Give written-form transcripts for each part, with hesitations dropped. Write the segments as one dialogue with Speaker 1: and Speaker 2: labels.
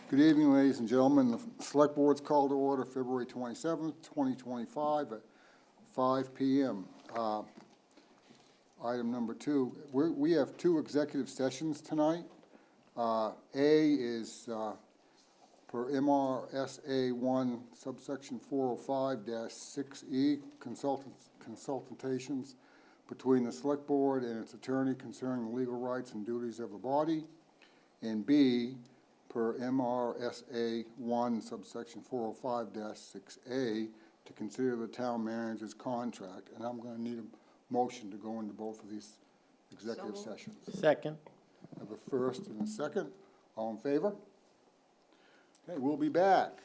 Speaker 1: Good evening, ladies and gentlemen. The Select Board's called to order February 27th, 2025 at 5 p.m. Item number 2, we have 2 executive sessions tonight. A is per MRSA 1 subsection 405-6E, consultations between the Select Board and its attorney concerning the legal rights and duties of the body. And B, per MRSA 1 subsection 405-6A, to consider the town manager's contract. And I'm going to need a motion to go into both of these executive sessions.
Speaker 2: Second.
Speaker 1: I have a first and a second. All in favor? Okay, we'll be back.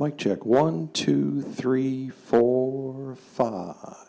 Speaker 2: Mic check. 1, 2, 3, 4, 5.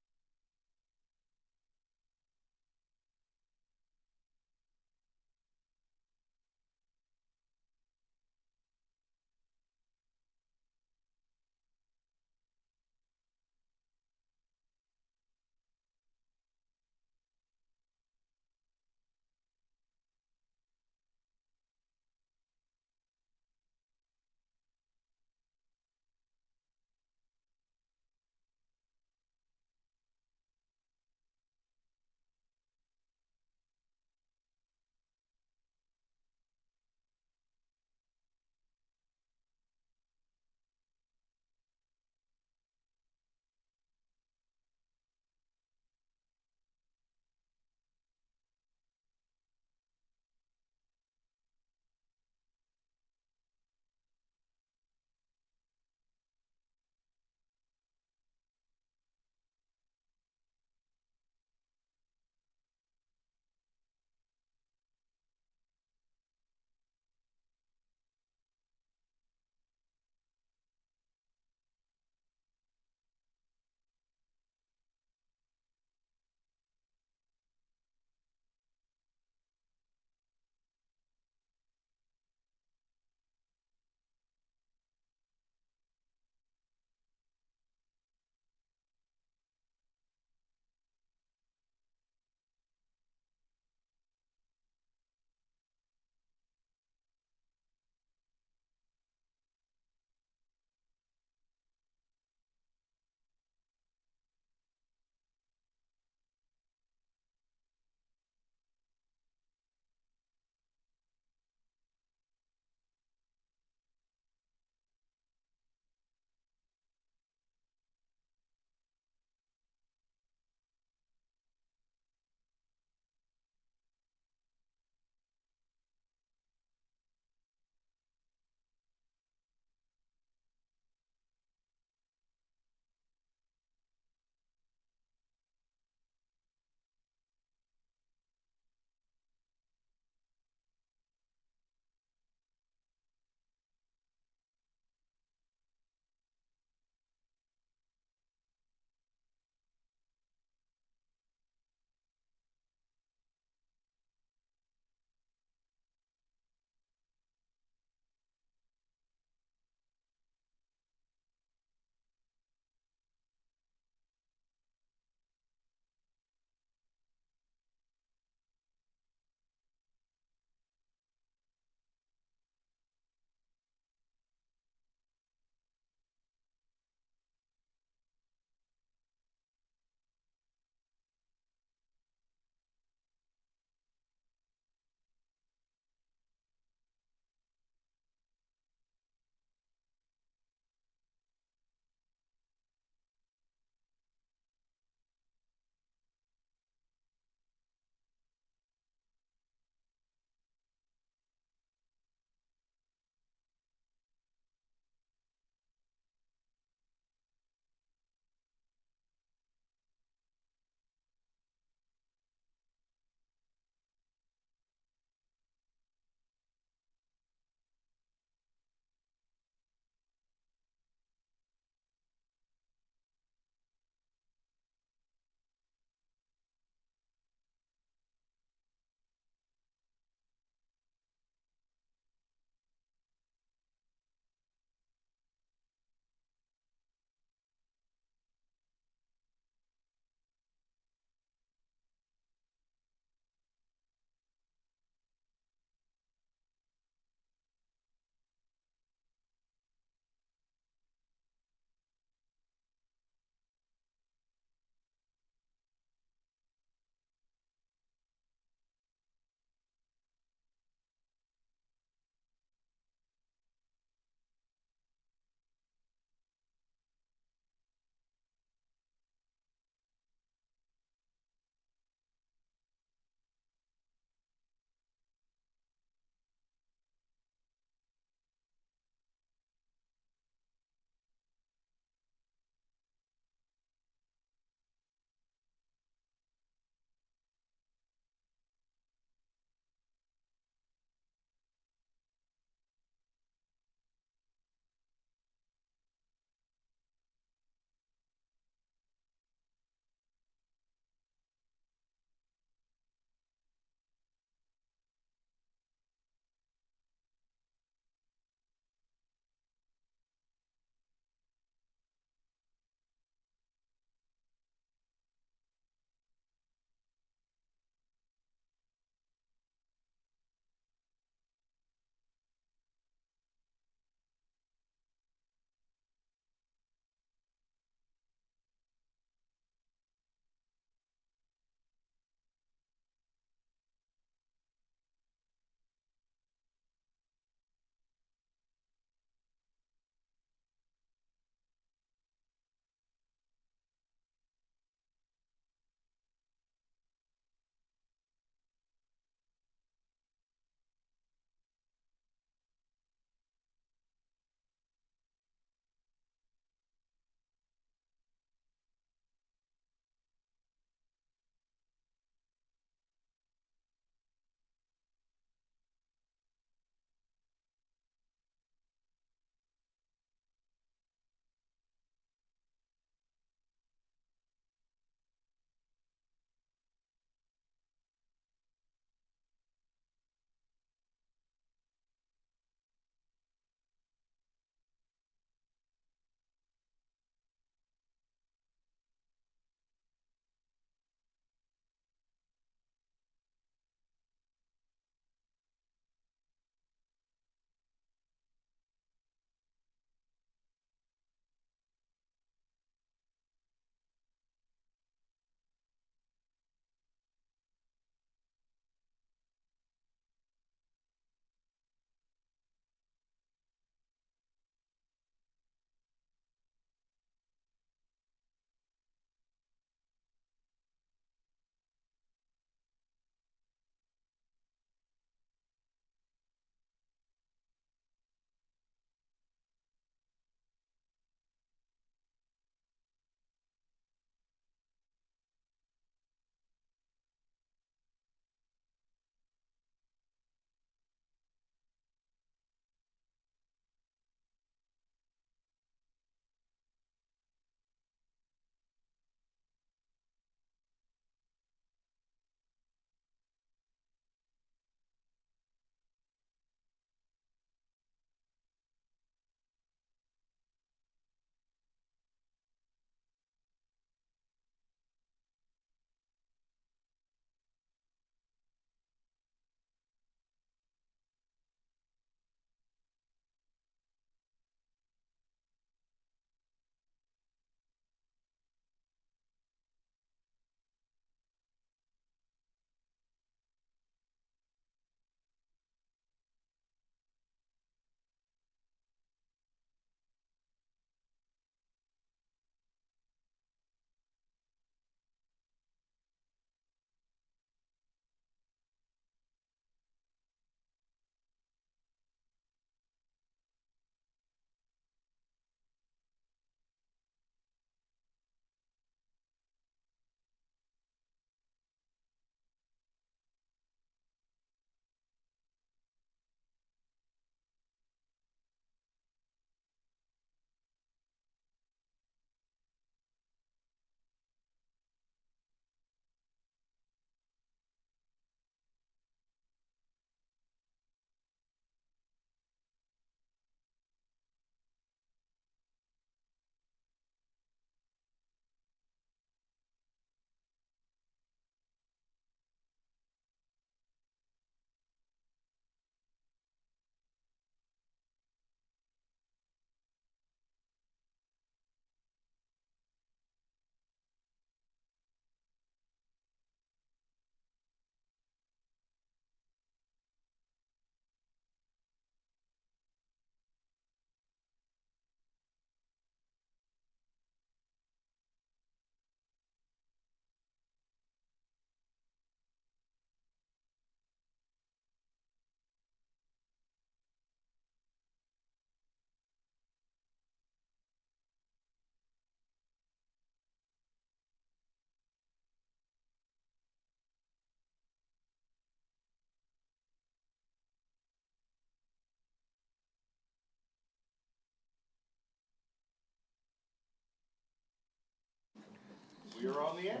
Speaker 3: You're on the air.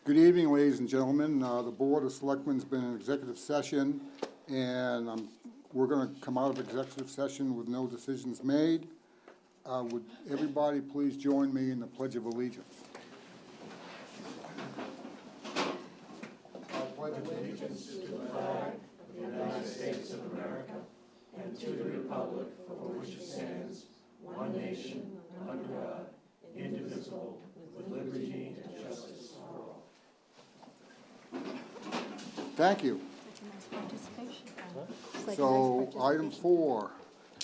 Speaker 1: Good evening, ladies and gentlemen. The Board of Selectmen's been in executive session, and we're going to come out of executive session with no decisions made. Would everybody please join me in the Pledge of Allegiance? I pledge allegiance to the flag of the United States of America and to the republic for which it stands, one nation, under God, indivisible, with liberty and justice for all. Thank you. So, item 4,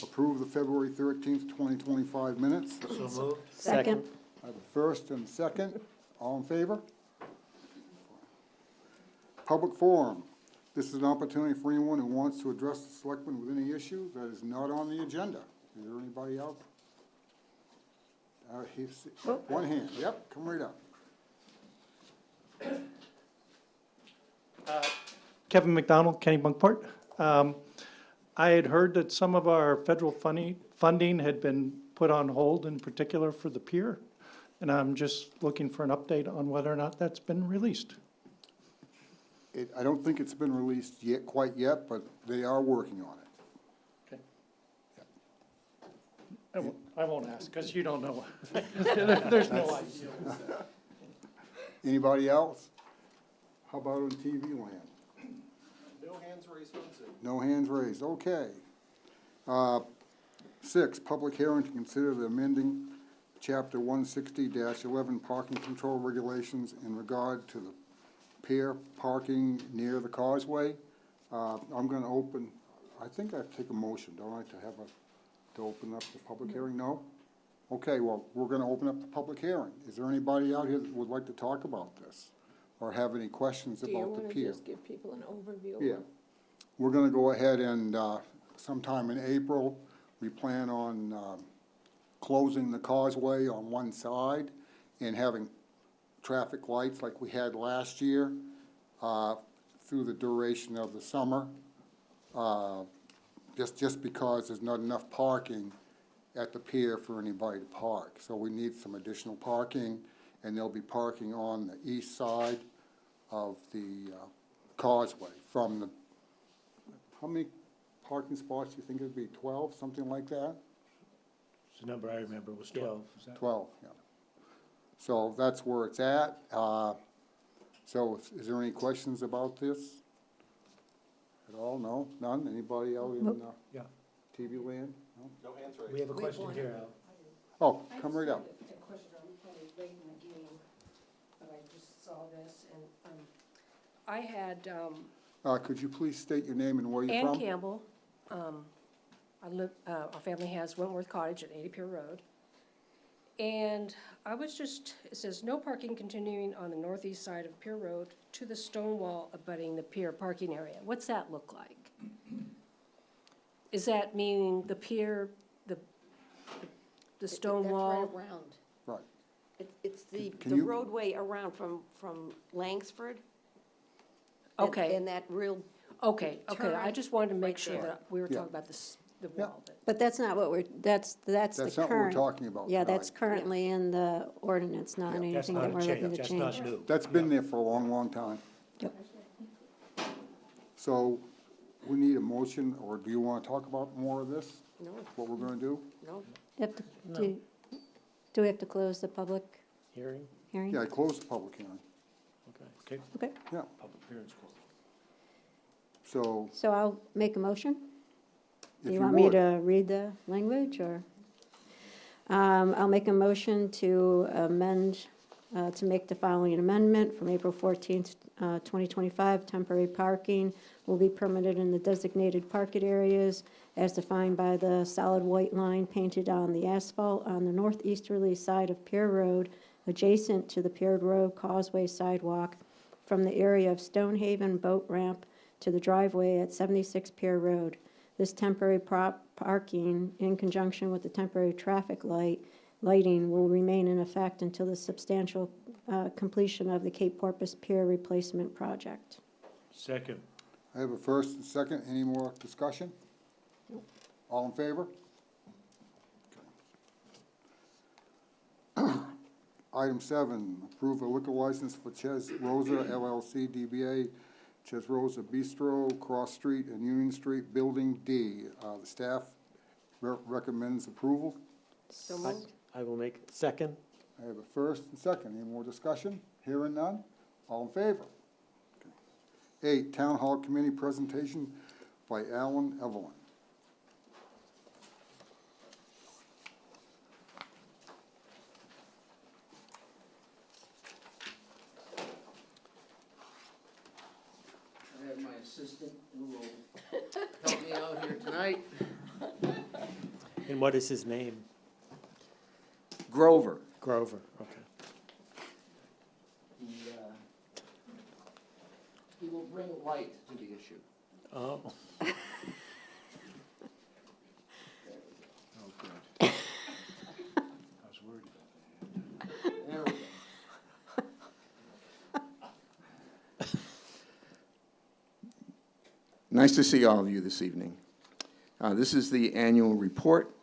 Speaker 1: approve the February 13th, 2025 minutes.
Speaker 3: So moved.
Speaker 4: Second.
Speaker 1: I have a first and a second. All in favor? Public forum. This is an opportunity for anyone who wants to address the selectmen with any issue that is not on the agenda. Is there anybody out? One hand. Yep, come right up.
Speaker 5: Kevin McDonald, Kennebunkport. I had heard that some of our federal funding had been put on hold, in particular for the pier, and I'm just looking for an update on whether or not that's been released.
Speaker 1: I don't think it's been released yet, quite yet, but they are working on it.
Speaker 5: Okay. I won't ask, because you don't know. There's no idea.
Speaker 1: Anybody else? How about on TV land?
Speaker 3: No hands raised on Zoom.
Speaker 1: No hands raised, okay. 6, public hearing to consider the amending chapter 160-11 parking control regulations in regard to the pier parking near the causeway. I'm gonna open, I think I have to take a motion, don't I, to open up the public hearing? No? Okay, well, we're gonna open up the public hearing. Is there anybody out here that would like to talk about this? Or have any questions about the
Speaker 4: Do you
Speaker 1: pier?
Speaker 4: want to just give people an overview?
Speaker 1: Yeah, we're gonna go ahead and, sometime in April, we plan on, closing the causeway on one side and having traffic lights like we had last year, through the duration of the summer. Just because there's not enough parking at the pier for anybody to park. So we need some additional parking, and they'll be parking on the east side of the causeway from the, how many parking spots do you think it'd be, 12, something like that?
Speaker 3: The number I remember was 12.
Speaker 1: 12, yeah. So that's where it's at. So is there any questions about this at all? No? None? Anybody out in
Speaker 3: Yeah.
Speaker 1: TV land? No?
Speaker 3: No hands raised.
Speaker 6: We have a question here, Al.
Speaker 1: Oh, come right up.
Speaker 7: A question, I'm probably late in the game, but I just saw this, and I had
Speaker 1: Could you please state your name and where you're from?
Speaker 7: Ann Campbell. I live, our family has Wentworth Cottage at 80 Pier Road. And I was just, it says, no parking continuing on the northeast side of Pier Road to the stone wall abutting the pier parking area. What's that look like? Is that meaning the pier, the stone wall?
Speaker 4: That's right around.
Speaker 1: Right.
Speaker 4: It's the
Speaker 1: Can you-
Speaker 4: roadway around from Langsford.
Speaker 7: Okay.
Speaker 4: And that real,
Speaker 7: Okay, I
Speaker 4: turn
Speaker 7: just wanted to make
Speaker 4: right
Speaker 7: sure
Speaker 4: there.
Speaker 7: that we were
Speaker 1: Yeah.
Speaker 7: talking about this, the
Speaker 1: Yeah.
Speaker 7: wall.
Speaker 8: But that's not what we're, that's the
Speaker 1: That's not what we're
Speaker 8: current.
Speaker 1: talking about
Speaker 8: Yeah, that's
Speaker 1: tonight.
Speaker 8: currently in the ordinance, not
Speaker 1: Yeah.
Speaker 6: That's
Speaker 8: anything
Speaker 6: not
Speaker 8: that
Speaker 6: a
Speaker 8: we're looking
Speaker 6: change,
Speaker 8: to
Speaker 6: that's
Speaker 8: change.
Speaker 6: not new.
Speaker 1: That's been there for a long, long time.
Speaker 8: Yep.
Speaker 1: So we need a motion, or do you want to talk about more of this?
Speaker 4: no,
Speaker 1: What we're going to do?
Speaker 4: no.
Speaker 8: Have to- Do we have to close the public
Speaker 6: Hearing?
Speaker 8: hearing?
Speaker 1: Yeah, I closed the public hearing.
Speaker 6: Okay,
Speaker 8: Okay,
Speaker 1: Yeah,
Speaker 6: public hearing's closed.
Speaker 1: so
Speaker 8: so I'll make a motion.
Speaker 1: if
Speaker 8: Do
Speaker 1: you
Speaker 8: you want me
Speaker 1: would.
Speaker 8: to read the language, or? I'll make a motion to amend, to make the following amendment from April 14th, 2025. Temporary parking will be permitted in the designated parking areas as defined by the solid white line painted on the asphalt on the northeasterly side of Pier Road, adjacent to the Pier Road Causeway sidewalk, from the area of Stonehaven Boat Ramp to the driveway at 76 Pier Road. This temporary parking, in conjunction with the temporary traffic lighting, will remain in effect until the substantial completion of the Cape Porpoise Pier replacement project.
Speaker 6: Second.
Speaker 1: I have a first and second. Any more discussion? All in favor? Okay. Item 7, approve a liquor license for Ches Rosa LLC DBA Ches Rosa Bistro, Cross Street and Union Street, Building D. The staff recommends approval.
Speaker 4: So moved.
Speaker 6: I will make, second?
Speaker 1: I have a first and second. Any more discussion? Hearing none? All in favor? Okay. 8, Town Hall Committee presentation by Alan Evelyn.
Speaker 9: I have my assistant who will help me out here tonight.
Speaker 6: And what is his name?
Speaker 9: Grover.
Speaker 6: Grover, okay.
Speaker 9: He will bring light to the issue.
Speaker 6: Oh.
Speaker 3: Oh, good. I was worried about that.
Speaker 9: There we go.
Speaker 10: Nice to see all of you this evening. This is the annual report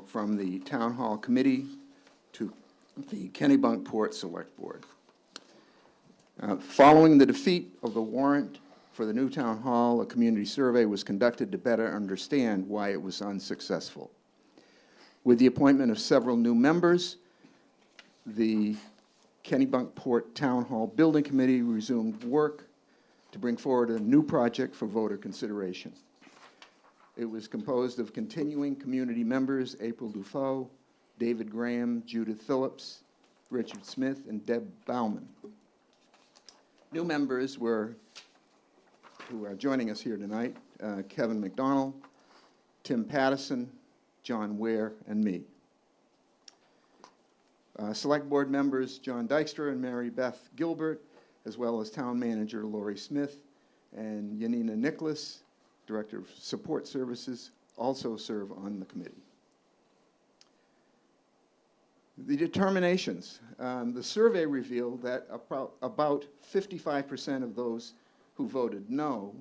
Speaker 10: from the Town Hall Committee to the Kennebunkport Selectboard. Following the defeat of the warrant for the new town hall, a community survey was conducted to better understand why it was unsuccessful. With the appointment of several new members, the Kennebunkport Town Hall Building Committee resumed work to bring forward a new project for voter consideration. It was composed of continuing community members April Dufault, David Graham, Judith Phillips, Richard Smith, and Deb Bauman. New members who are joining us here tonight, Kevin McDonald, Tim Pattison, John Ware, and me. Select Board members John Dykstra and Mary Beth Gilbert, as well as Town Manager Lori Smith and Yanina Nicholas, Director of Support Services, also serve on the committee. The determinations. The survey revealed that about 55% of those who voted no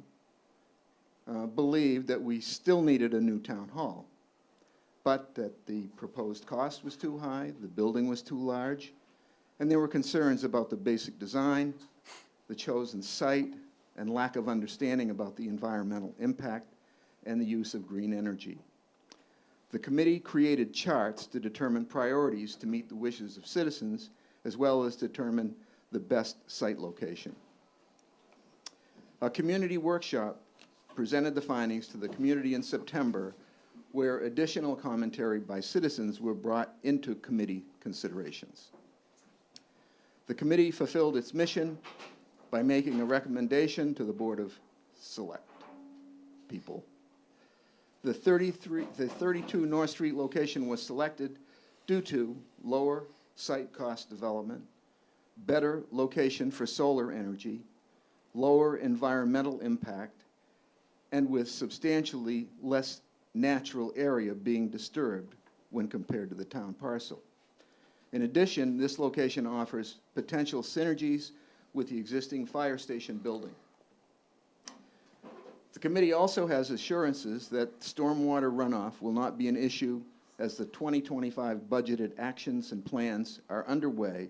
Speaker 10: believed that we still needed a new town hall, but that the proposed cost was too high, the building was too large, and there were concerns about the basic design, the chosen site, and lack of understanding about the environmental impact and the use of green energy. The committee created charts to determine priorities to meet the wishes of citizens, as well as determine the best site location. A community workshop presented the findings to the community in September, where additional commentary by citizens were brought into committee considerations. The committee fulfilled its mission by making a recommendation to the Board of Select people. The 32 North Street location was selected due to lower site cost development, better location for solar energy, lower environmental impact, and with substantially less natural area being disturbed when compared to the town parcel. In addition, this location offers potential synergies with the existing fire station building. The committee also has assurances that stormwater runoff will not be an issue as the 2025 budgeted actions and plans are underway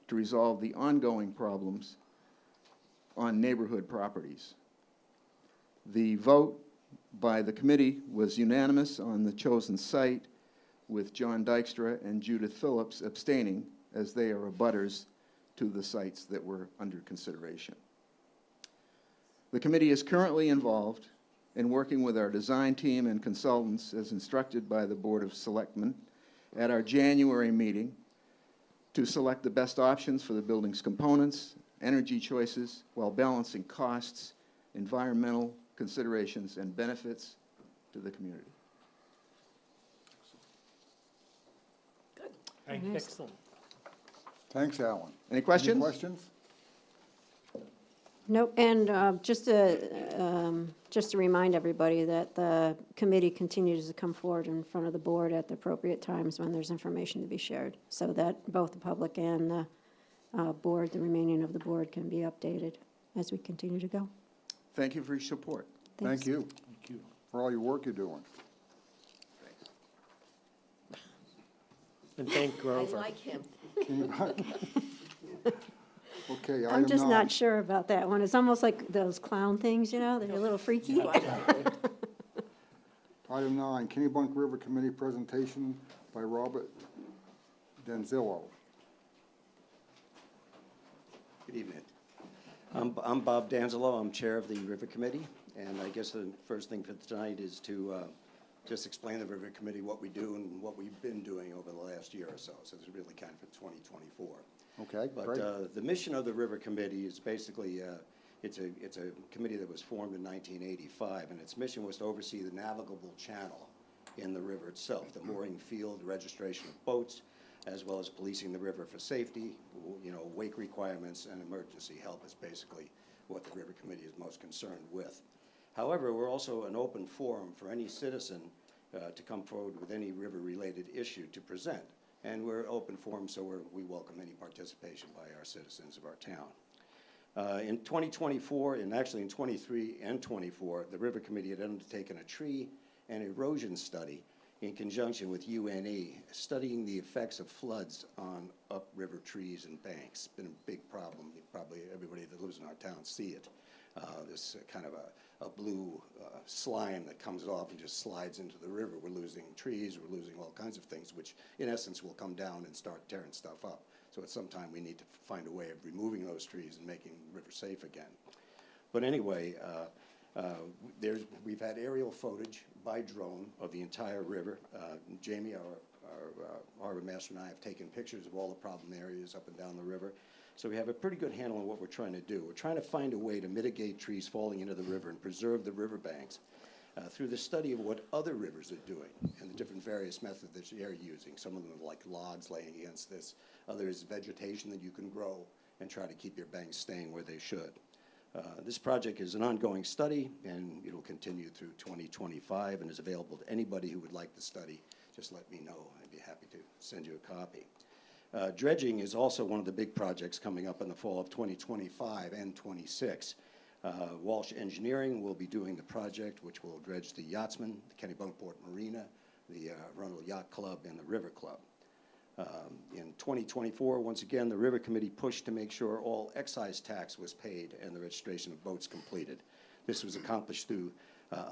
Speaker 10: to resolve the ongoing problems on neighborhood properties. The vote by the committee was unanimous on the chosen site, with John Dykstra and Judith Phillips abstaining, as they are abutters to the sites that were under consideration. The committee is currently involved in working with our design team and consultants as instructed by the Board of Selectmen at our January meeting to select the best options for the building's components, energy choices, while balancing costs, environmental considerations, and benefits to the community.
Speaker 6: Excellent.
Speaker 1: Thanks, Alan.
Speaker 10: Any questions?
Speaker 1: Any questions?
Speaker 8: Nope, and just to remind everybody that the committee continues to come forward in front of the board at the appropriate times when there's information to be shared, so that both the public and the board, the remaining of the board, can be updated as we continue to go.
Speaker 10: Thank you for your support.
Speaker 8: Thanks.
Speaker 1: Thank you
Speaker 6: Thank you.
Speaker 1: for all your work you're doing.
Speaker 6: And thank
Speaker 4: I
Speaker 6: Grover.
Speaker 4: like him.
Speaker 1: Kennebunk. Okay,
Speaker 8: I'm
Speaker 1: item
Speaker 8: just
Speaker 1: 9.
Speaker 8: not sure about that one. It's almost like those clown things, you know, they're a little freaky.
Speaker 1: Item 9, Kennebunk River Committee presentation by Robert Denzillo.
Speaker 11: Good evening. I'm Bob Danzelo. I'm Chair of the River Committee, and I guess the first thing for tonight is to just explain the River Committee, what we do and what we've been doing over the last year or so. So this is really kind of for 2024.
Speaker 1: Okay,
Speaker 11: But
Speaker 1: great.
Speaker 11: the mission of the River Committee is basically, it's a committee that was formed in 1985, and its mission was to oversee the navigable channel in the river itself, the mooring field, registration of boats, as well as policing the river for safety, wake requirements, and emergency help is basically what the River Committee is most concerned with. However, we're also an open forum for any citizen to come forward with any river-related issue to present. And we're open forum, so we welcome any participation by our citizens of our town. In 2024, and actually in 23 and 24, the River Committee had undertaken a tree and erosion study in conjunction with UNE, studying the effects of floods on upriver trees and banks. It's been a big problem. Probably everybody that lives in our town see it. This kind of a blue slime that comes off and just slides into the river. We're losing trees, we're losing all kinds of things, which in essence will come down and start tearing stuff up. So at some time we need to find a way of removing those trees and making the river safe again. But anyway, we've had aerial footage by drone of the entire river. Jamie, our harbor master, and I have taken pictures of all the problem areas up and down the river. So we have a pretty good handle on what we're trying to do. We're trying to find a way to mitigate trees falling into the river and preserve the riverbanks through the study of what other rivers are doing and the different various methods that they're using. Some of them are like logs laying against this. Others, vegetation that you can grow and try to keep your banks staying where they should. This project is an ongoing study, and it'll continue through 2025 and is available to anybody who would like the study. Just let me know. I'd be happy to send you a copy. Dredging is also one of the big projects coming up in the fall of 2025 and 26. Walsh Engineering will be doing the project, which will dredge the Yachtsman, the Kennebunkport Marina, the Arundel Yacht Club, and the River Club. In 2024, once again, the River Committee pushed to make sure all excise tax was paid and the registration of boats completed. This was accomplished through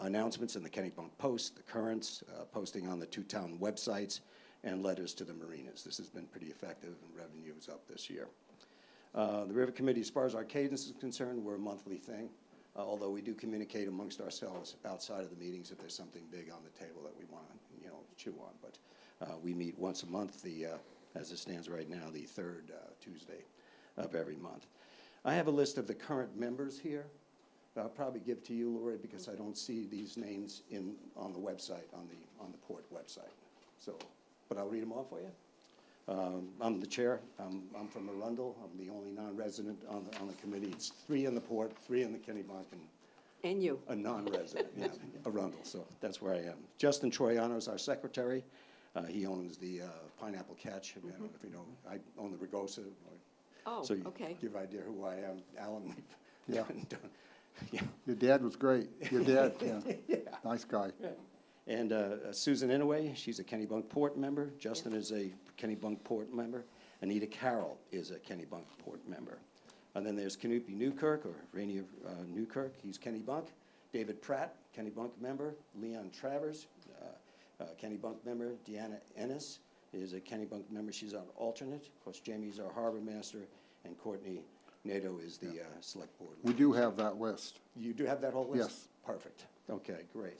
Speaker 11: announcements in the Kennebunk Post, the Currents, posting on the two town websites, and letters to the marinas. This has been pretty effective, and revenue is up this year. The River Committee, as far as our cadence is concerned, we're a monthly thing, although we do communicate amongst ourselves outside of the meetings if there's something big on the table that we want to, chew on. But we meet once a month, as it stands right now, the third Tuesday of every month. I have a list of the current members here. I'll probably give to you, Lori, because I don't see these names on the website, on the port website. So, but I'll read them off for you. I'm the chair. I'm from Arundel. I'm the only non-resident on the committee. It's 3 in the port, 3 in the Kennebunk,
Speaker 4: And you.
Speaker 11: a non-resident, yeah, Arundel. So that's where I am. Justin Troiano is our secretary. He owns the Pineapple Catch. I don't know if you know. I own the Ragosa.
Speaker 4: Oh,
Speaker 11: So you
Speaker 4: okay.
Speaker 11: give idea who I am. Alan.
Speaker 1: Yeah.
Speaker 11: Yeah.
Speaker 1: Your dad was great. Your dad, yeah.
Speaker 11: Yeah.
Speaker 1: Nice guy.
Speaker 11: And Susan Inouye, she's a Kennebunkport member. Justin is a Kennebunkport member. Anita Carroll is a Kennebunkport member. And then there's Canupi Newkirk, or Rainier Newkirk. He's Kennebunk. David Pratt, Kennebunk member. Leon Travers, Kennebunk member. Deanna Ennis is a Kennebunk member. She's our alternate. Of course, Jamie's our harbor master, and Courtney Nato is the select board.
Speaker 1: We do have that list.
Speaker 11: You do have that whole list?
Speaker 1: Yes.
Speaker 11: Perfect. Okay, great.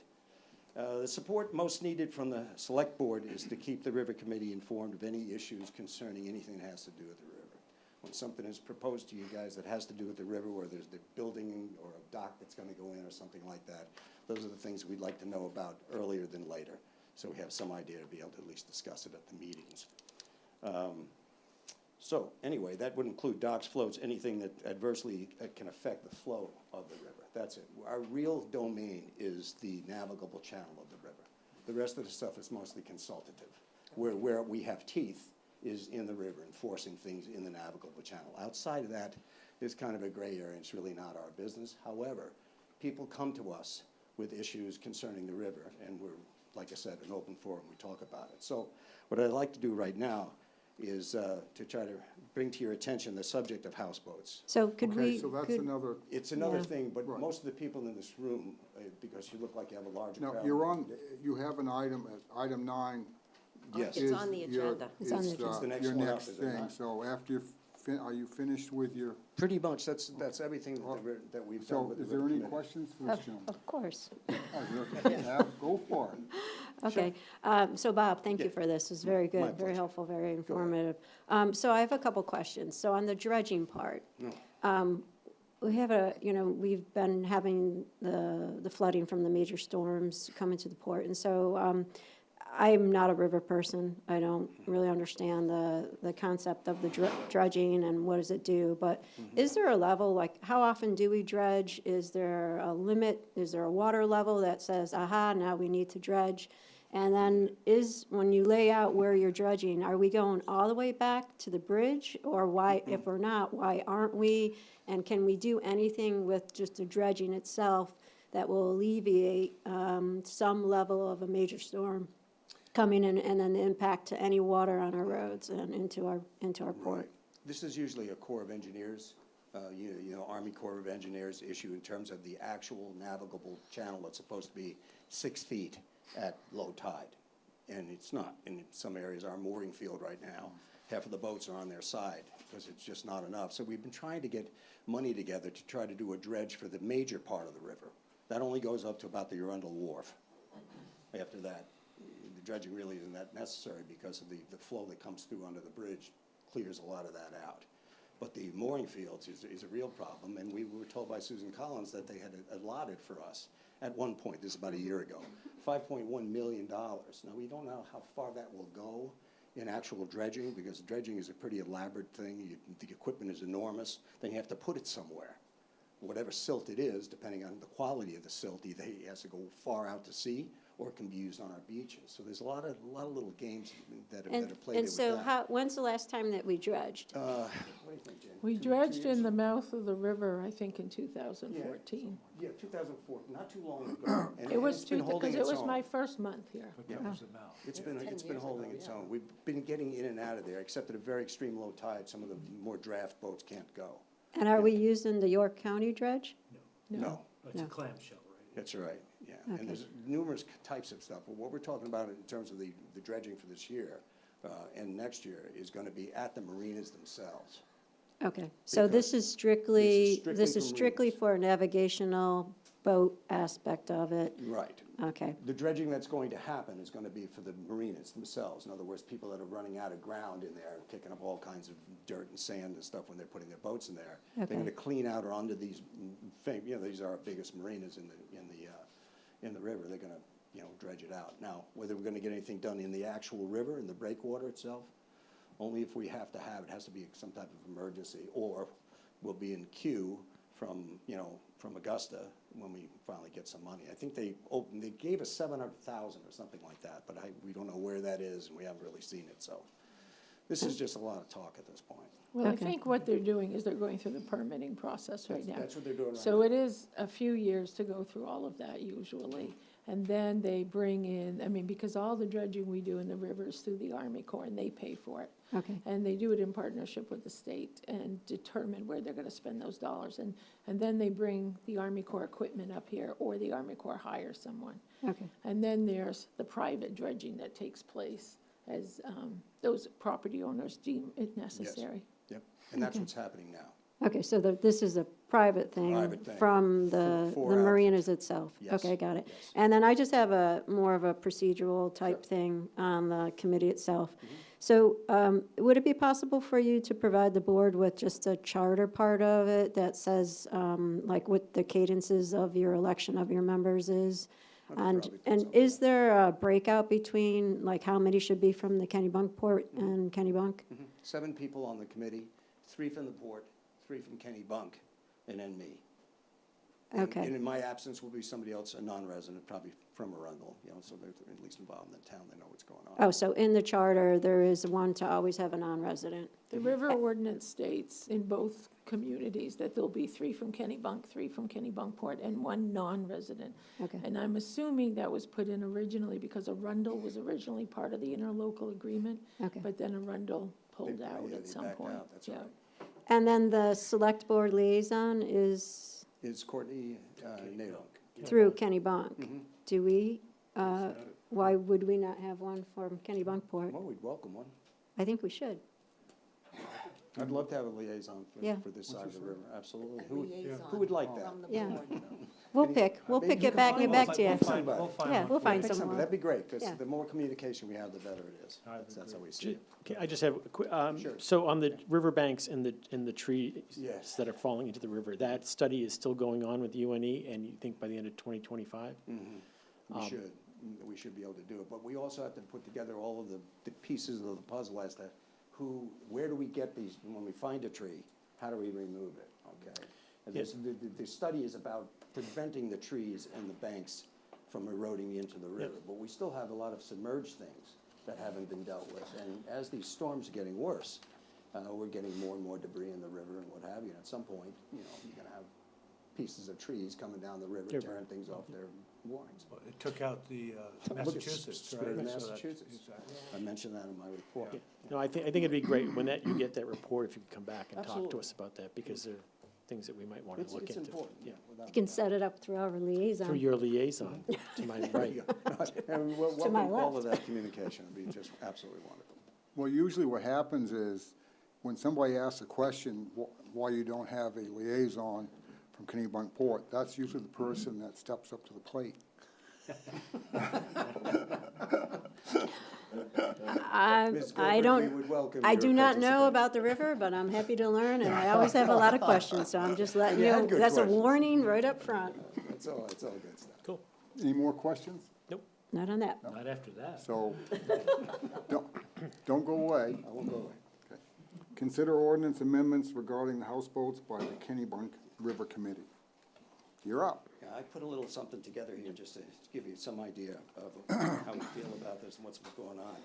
Speaker 11: The support most needed from the select board is to keep the River Committee informed of any issues concerning anything that has to do with the river. When something is proposed to you guys that has to do with the river, where there's the building or a dock that's going to go in or something like that, those are the things we'd like to know about earlier than later, so we have some idea to be able to at least discuss it at the meetings. So anyway, that would include docks, floats, anything that adversely can affect the flow of the river. That's it. Our real domain is the navigable channel of the river. The rest of the stuff is mostly consultative. Where we have teeth is in the river, enforcing things in the navigable channel. Outside of that is kind of a gray area, and it's really not our business. However, people come to us with issues concerning the river, and we're, like I said, an open forum. We talk about it. So what I'd like to do right now is to try to bring to your attention the subject of houseboats.
Speaker 8: So could
Speaker 1: Okay,
Speaker 8: we,
Speaker 1: so that's
Speaker 8: could,
Speaker 1: another,
Speaker 11: It's another
Speaker 8: Yeah.
Speaker 11: thing, but
Speaker 1: Right.
Speaker 11: most of the people in this room, because you look like you have a larger
Speaker 1: now,
Speaker 11: crowd.
Speaker 1: you're on, you have an item, item 9
Speaker 11: Yes.
Speaker 4: It's
Speaker 1: is
Speaker 4: on the
Speaker 1: your-
Speaker 4: agenda.
Speaker 8: It's on the
Speaker 1: is,
Speaker 8: agenda.
Speaker 11: It's the next
Speaker 1: your
Speaker 11: one up,
Speaker 1: next
Speaker 11: is it
Speaker 1: thing,
Speaker 11: not?
Speaker 1: so after are you finished with your,
Speaker 11: Pretty much, that's everything that we've done
Speaker 1: so
Speaker 11: with the
Speaker 1: is there
Speaker 11: river
Speaker 1: any
Speaker 11: committee.
Speaker 1: questions for this gentleman?
Speaker 8: of course.
Speaker 1: Go for it.
Speaker 8: Okay, so Bob, thank you
Speaker 11: Yeah.
Speaker 8: for this, it's very
Speaker 11: My
Speaker 8: good, very
Speaker 11: pleasure.
Speaker 8: helpful, very informative. So I have a couple questions. So on the dredging part, we have we've been having the flooding from the major storms coming to the port, and so I'm not a river person. I don't really understand the concept of the dredging and what does it do, but is there a level, like, how often do we dredge? Is there a limit? Is there a water level that says, aha, now we need to dredge? And then when you lay out where you're dredging, are we going all the way back to the bridge? Or why, if we're not, why aren't we? And can we do anything with just the dredging itself that will alleviate some level of a major storm coming in, and then the impact to any water on our roads and into our port?
Speaker 11: Right. This is usually a Corps of Engineers, Army Corps of Engineers issue in terms of the actual navigable channel that's supposed to be 6 feet at low tide. And it's not. In some areas, our mooring field right now, half of the boats are on their side because it's just not enough. So we've been trying to get money together to try to do a dredge for the major part of the river. That only goes up to about the Arundel Wharf. After that, the dredging really isn't that necessary because of the flow that comes through under the bridge clears a lot of that out. But the mooring fields is a real problem, and we were told by Susan Collins that they had allotted for us at one point, this is about a year ago, $5.1 million. Now, we don't know how far that will go in actual dredging, because dredging is a pretty elaborate thing. The equipment is enormous. Then you have to put it somewhere. Whatever silt it is, depending on the quality of the silt, either it has to go far out to sea, or it can be used on our beaches. So there's a lot of little games that are played
Speaker 8: And
Speaker 11: with that.
Speaker 8: so when's the last time that we dredged?
Speaker 11: What do you think, Jen?
Speaker 12: We
Speaker 11: Two
Speaker 12: dredged
Speaker 11: years?
Speaker 12: in the mouth of the river, I think, in 2014.
Speaker 11: Yeah, 2004, not too long ago. And
Speaker 12: It was,
Speaker 11: it's been holding
Speaker 12: because it
Speaker 11: its
Speaker 12: was my
Speaker 11: own.
Speaker 12: first month here.
Speaker 3: But that was the mouth.
Speaker 11: It's been holding its own. We've been getting in and out of there, except at a very extreme low tide, some of the more draft boats can't go.
Speaker 8: And are we using the York County dredge?
Speaker 11: No,
Speaker 3: It's a
Speaker 8: No.
Speaker 3: clamshell, right?
Speaker 11: that's right, yeah.
Speaker 8: Okay.
Speaker 11: And there's numerous types of stuff, but what we're talking about in terms of the dredging for this year and next year is gonna be at the marinas themselves.
Speaker 8: Okay, so this is strictly,
Speaker 11: This is strictly for
Speaker 8: for a navigational boat aspect of it?
Speaker 11: Right.
Speaker 8: Okay,
Speaker 11: The dredging that's going to happen is gonna be for the marinas themselves. In other words, people that are running out of ground in there, kicking up all kinds of dirt and sand and stuff when they're putting their boats in there.
Speaker 8: Okay.
Speaker 11: They're gonna clean out or under these, these are our biggest marinas in the river. They're gonna, dredge it out. Now, whether we're gonna get anything done in the actual river, in the breakwater itself, only if we have to have, it has to be some type of emergency, or we'll be in queue from Augusta when we finally get some money. I think they gave us 700,000 or something like that, but we don't know where that is, and we haven't really seen it, so. This is just a lot of talk at this point.
Speaker 12: Well, I
Speaker 8: Okay.
Speaker 12: think what they're doing is they're going through the permitting process right now.
Speaker 11: That's what they're doing right now.
Speaker 12: So it is a few years to go through all of that usually. And then they bring in, because all the dredging we do in the river is through the Army Corps, and they pay for it.
Speaker 8: okay,
Speaker 12: And they do it in partnership with the state and determine where they're gonna spend those dollars. And then they bring the Army Corps equipment up here, or the Army Corps hires someone.
Speaker 8: okay.
Speaker 12: And then there's the private dredging that takes place as those property owners deem it necessary.
Speaker 11: Yep, and that's what's happening now.
Speaker 8: Okay, so this is a private thing
Speaker 11: Private thing.
Speaker 8: from the
Speaker 11: For
Speaker 8: marinas itself?
Speaker 11: Yes.
Speaker 8: Okay, got it.
Speaker 11: Yes.
Speaker 8: And then I just have more of a procedural type thing on the committee itself.
Speaker 11: Mm-hmm.
Speaker 8: So would it be possible for you to provide the board with just a charter part of it that says, like, what the cadences of your election of your members is?
Speaker 11: I could
Speaker 8: And,
Speaker 11: probably put
Speaker 8: and
Speaker 11: something.
Speaker 8: is there a breakout between, like, how many should be from the Kennebunkport and Kennebunk?
Speaker 11: 7 people on the committee, 3 from the port, 3 from Kennebunk, and then me. And-
Speaker 8: Okay.
Speaker 11: And in my absence will be somebody else, a non-resident, probably from Arundel, you know, so they're at least involved in the town, they know what's going on.
Speaker 8: Oh, so in the charter, there is one to always have a non-resident.
Speaker 12: The river ordinance states in both communities that there'll be 3 from Kennebunk, 3 from Kennebunkport, and 1 non-resident.
Speaker 8: Okay.
Speaker 12: And I'm assuming that was put in originally because Arundel was originally part of the interlocal agreement,
Speaker 8: Okay.
Speaker 12: but then Arundel pulled
Speaker 11: They-
Speaker 12: out
Speaker 11: yeah,
Speaker 12: at
Speaker 11: they
Speaker 12: some
Speaker 11: backed
Speaker 12: point.
Speaker 11: out, that's
Speaker 12: Yeah.
Speaker 11: right.
Speaker 8: And then the select board liaison is
Speaker 11: Is Courtney Nato?
Speaker 8: through Kennebunk.
Speaker 11: Mhm.
Speaker 8: Do we, why would we not have one from Kennebunkport?
Speaker 11: Well, we'd welcome one.
Speaker 8: I think we should.
Speaker 11: I'd love to have a liaison
Speaker 8: Yeah.
Speaker 11: for this side of the river, absolutely.
Speaker 4: A
Speaker 11: Who
Speaker 4: liaison
Speaker 11: would like that?
Speaker 4: from the
Speaker 8: Yeah.
Speaker 4: board.
Speaker 8: We'll
Speaker 11: Maybe-
Speaker 8: pick
Speaker 11: maybe
Speaker 8: it
Speaker 11: you
Speaker 8: back
Speaker 11: can
Speaker 8: and get back
Speaker 11: find
Speaker 8: to you.
Speaker 11: one. We'll find
Speaker 5: We'll
Speaker 11: one.
Speaker 5: find
Speaker 8: Yeah,
Speaker 5: one.
Speaker 8: we'll find
Speaker 11: Pick somebody.
Speaker 8: someone.
Speaker 11: That'd be great, because
Speaker 8: Yeah.
Speaker 11: the more communication we have, the better it is. That's how we see it.
Speaker 6: Okay, I just have a quick,
Speaker 11: Sure.
Speaker 6: so on the riverbanks and the trees
Speaker 11: Yes.
Speaker 6: that are falling into the river, that study is still going on with UNE, and you think by the end of 2025?
Speaker 11: We should be able to do it, but we also have to put together all of the pieces of the puzzle as to where do we get these, when we find a tree, how do we remove it, okay? And
Speaker 6: Yes.
Speaker 11: the study is about preventing the trees and the banks from eroding into the river, but we still have a lot of submerged things that haven't been dealt with, and as these storms are getting worse, we're getting more and more debris in the river and what have you, and at some point, you know, you're gonna have pieces of trees coming down the river,
Speaker 6: Yeah.
Speaker 11: tearing things off their moorings.
Speaker 3: Well, it took out the
Speaker 11: Look at
Speaker 3: Massachusetts,
Speaker 11: Spirit
Speaker 3: right?
Speaker 11: of
Speaker 3: So that-
Speaker 11: Massachusetts.
Speaker 3: exactly.
Speaker 11: I mentioned that in my report.
Speaker 6: Yeah. No, I think it'd be great when you get that report, if you could come back and talk to
Speaker 11: Absolutely.
Speaker 6: us about that, because there are things that we might want to look
Speaker 11: It's
Speaker 6: into.
Speaker 11: important,
Speaker 6: Yeah.
Speaker 11: without
Speaker 8: You can
Speaker 11: a doubt.
Speaker 8: set it up through our
Speaker 6: Through
Speaker 8: liaison.
Speaker 6: your liaison, to my
Speaker 11: There
Speaker 6: right.
Speaker 11: you go. And we'll
Speaker 8: To my
Speaker 11: welcome all of
Speaker 8: left.
Speaker 11: that communication, it'd be just absolutely wonderful.
Speaker 1: Well, usually what happens is, when somebody asks a question, why you don't have a liaison from Kennebunkport, that's usually the person that steps up to the plate.
Speaker 11: Ms.
Speaker 8: I
Speaker 11: Gilbert,
Speaker 8: don't,
Speaker 11: we would welcome
Speaker 8: I
Speaker 11: your
Speaker 8: do not know
Speaker 11: participation.
Speaker 8: about the river, but I'm happy to learn, and I always have a lot of questions, so I'm just letting
Speaker 11: You
Speaker 8: you,
Speaker 11: had good
Speaker 8: that's a
Speaker 11: questions.
Speaker 8: warning right up front.
Speaker 11: It's all good stuff.
Speaker 6: Cool.
Speaker 1: Any more questions?
Speaker 8: Not on that.
Speaker 3: Not after that.
Speaker 1: So, don't go away.
Speaker 11: I won't go away.
Speaker 1: Consider ordinance amendments regarding the houseboats by the Kennebunk River Committee. You're up.
Speaker 11: Yeah, I put a little something together here just to give you some idea of how we feel about this and what's going on.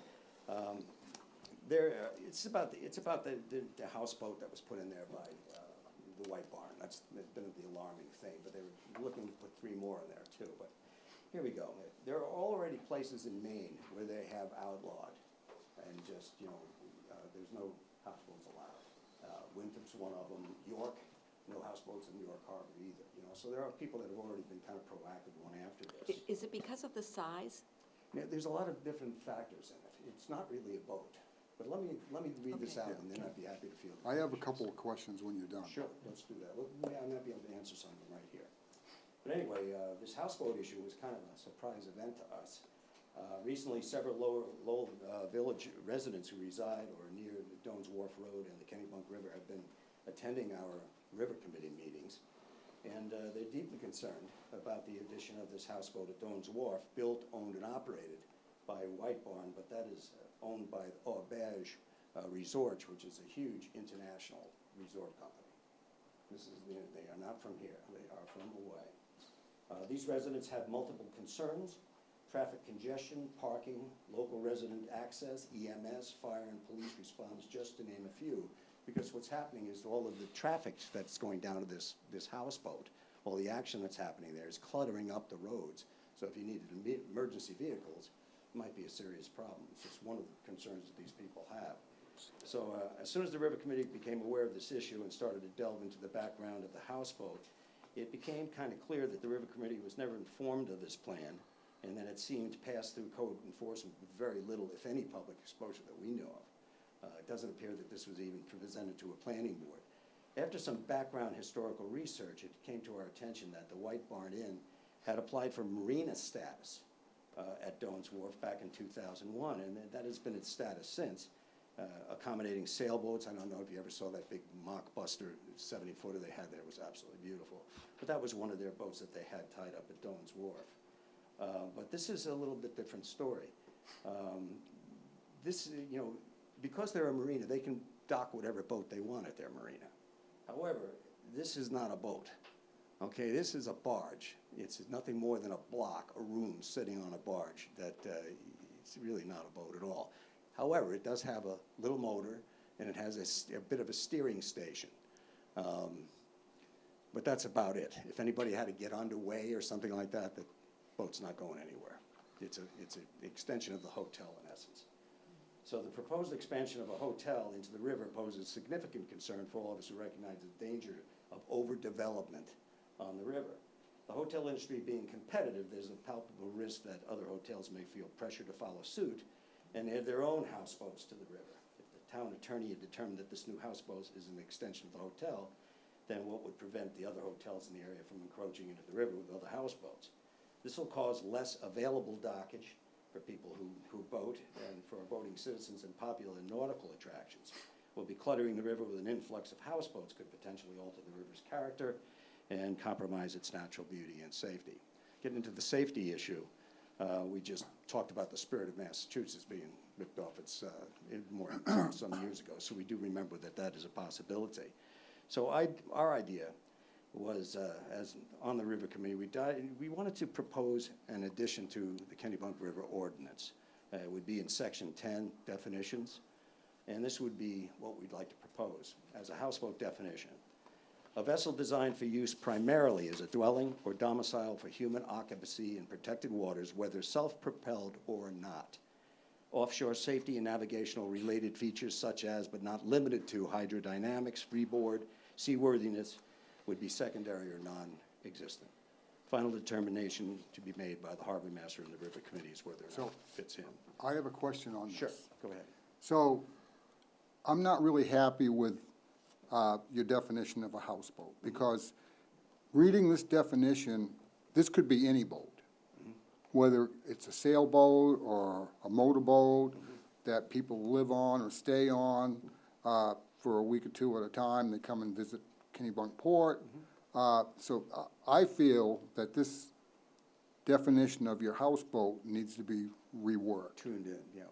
Speaker 11: It's about the houseboat that was put in there by the White Barn. That's been the alarming thing, but they were looking to put 3 more in there too. But here we go. There are already places in Maine where they have outlawed and just, you know, there's no houseboats allowed. Winthrop's one of them. York, no houseboats in York Harbor either, you know. So there are people that have already been kind of proactive going after this.
Speaker 4: Is it because of the size?
Speaker 11: Yeah, there's a lot of different factors in it. It's not really a boat. But let me read this
Speaker 4: Okay.
Speaker 11: out, and then I'd be happy to field it.
Speaker 1: I have a couple of questions when you're done.
Speaker 11: Sure, let's do that. I might be able to answer some of them right here. But anyway, this houseboat issue was kind of a surprise event to us. Recently, several Lowell Village residents who reside or near the Doan's Wharf Road and the Kennebunk River have been attending our river committee meetings. And they're deeply concerned about the addition of this houseboat at Doan's Wharf, built, owned, and operated by White Barn, but that is owned by Auberge Resorts, which is a huge international resort company. They are not from here, they are from away. These residents have multiple concerns: traffic congestion, parking, local resident access, EMS, fire and police response, just to name a few. Because what's happening is all of the traffic that's going down to this houseboat, all the action that's happening there is cluttering up the roads. So if you needed emergency vehicles, it might be a serious problem. It's just one of the concerns that these people have. So as soon as the River Committee became aware of this issue and started to delve into the background of the houseboat, it became kind of clear that the River Committee was never informed of this plan, and that it seemed to pass through code enforcement with very little, if any, public exposure that we know of. It doesn't appear that this was even presented to a planning board. After some background historical research, it came to our attention that the White Barn Inn had applied for marina status at Doan's Wharf back in 2001, and that has been its status since, accommodating sailboats. I don't know if you ever saw that big mockbuster 70-footer they had there. It was absolutely beautiful. But that was one of their boats that they had tied up at Doan's Wharf. But this is a little bit different story. You know, because they're a marina, they can dock whatever boat they want at their marina. However, this is not a boat. Okay, this is a barge. It's nothing more than a block, a room sitting on a barge that it's really not a boat at all. However, it does have a little motor, and it has a bit of a steering station. But that's about it. If anybody had to get underway or something like that, the boat's not going anywhere. It's an extension of the hotel in essence. So the proposed expansion of a hotel into the river poses significant concern for all of us who recognize the danger of overdevelopment on the river. The hotel industry being competitive, there's a palpable risk that other hotels may feel pressure to follow suit and add their own houseboats to the river. If the town attorney had determined that this new houseboat is an extension of the hotel, then what would prevent the other hotels in the area from encroaching into the river with other houseboats? This will cause less available dockage for people who boat and for boating citizens and popular nautical attractions. We'll be cluttering the river with an influx of houseboats could potentially alter the river's character and compromise its natural beauty and safety. Getting into the safety issue, we just talked about the Spirit of Massachusetts being ripped off its some years ago, so we do remember that that is a possibility. So our idea was, as on the River Committee, we wanted to propose an addition to the Kennebunk River Ordinance. It would be in Section 10, definitions, and this would be what we'd like to propose as a houseboat definition. A vessel designed for use primarily as a dwelling or domicile for human occupancy in protected waters, whether self-propelled or not. Offshore safety and navigational related features such as, but not limited to, hydrodynamics, freeboard, seaworthiness would be secondary or non-existent. Final determination to be made by the harbor master and the river committees whether or not it fits in.
Speaker 1: I have a question on this.
Speaker 11: Sure, go ahead.
Speaker 1: So, I'm not really happy with your definition of a houseboat, because reading this definition, this could be any boat. Whether it's a sailboat or a motorboat that people live on or stay on for a week or two at a time. They come and visit Kennebunkport. So I feel that this definition of your houseboat needs to be reworked.
Speaker 11: Tuned in, yeah.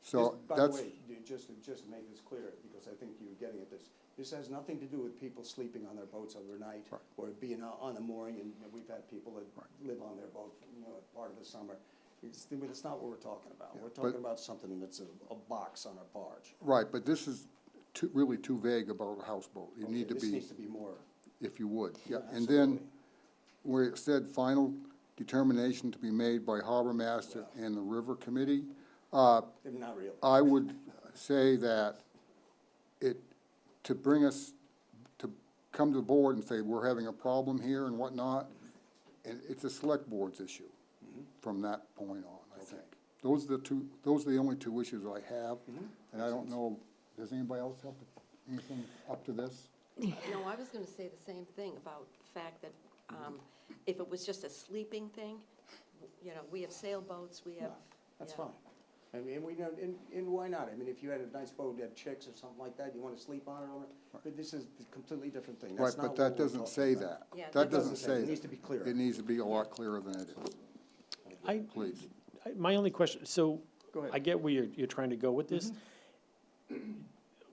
Speaker 1: So
Speaker 11: By
Speaker 1: that's,
Speaker 11: the way, just to make this clear, because I think you're getting at this, this has nothing to do with people sleeping on their boats overnight or being on a mooring, and we've had people that live on their boat, part of the summer. It's not what we're talking about. We're talking about something that's a box on a barge.
Speaker 1: right, but this is really too vague about a houseboat. You need to
Speaker 11: This
Speaker 1: be,
Speaker 11: needs to be more.
Speaker 1: if you would. Yeah, and
Speaker 11: absolutely.
Speaker 1: then where it said final determination to be made by harbor master and the river committee,
Speaker 11: Not really.
Speaker 1: I would say that to bring us, to come to the board and say, we're having a problem here and whatnot, and it's a select board's issue from that point on, I think. Those are the only two issues I have, and I don't know, does anybody else have anything up to this?
Speaker 4: No, I was gonna say the same thing about the fact that, if it was just a sleeping thing, we have sailboats, we have.
Speaker 11: That's
Speaker 4: yeah.
Speaker 11: fine. I mean, and why not? I mean, if you had a nice boat that had chicks or something like that, you want to sleep on it, but this is a completely different thing.
Speaker 1: Right,
Speaker 11: That's
Speaker 1: but
Speaker 11: not
Speaker 1: that
Speaker 11: what we're
Speaker 1: doesn't
Speaker 11: talking
Speaker 1: say
Speaker 11: about.
Speaker 1: that.
Speaker 4: Yeah,
Speaker 1: That doesn't say
Speaker 11: It
Speaker 1: that.
Speaker 11: needs to be clear.
Speaker 1: It needs to be a lot clearer than it is, please.
Speaker 6: My only question, so
Speaker 11: Go ahead.
Speaker 6: I get where you're trying to go with this.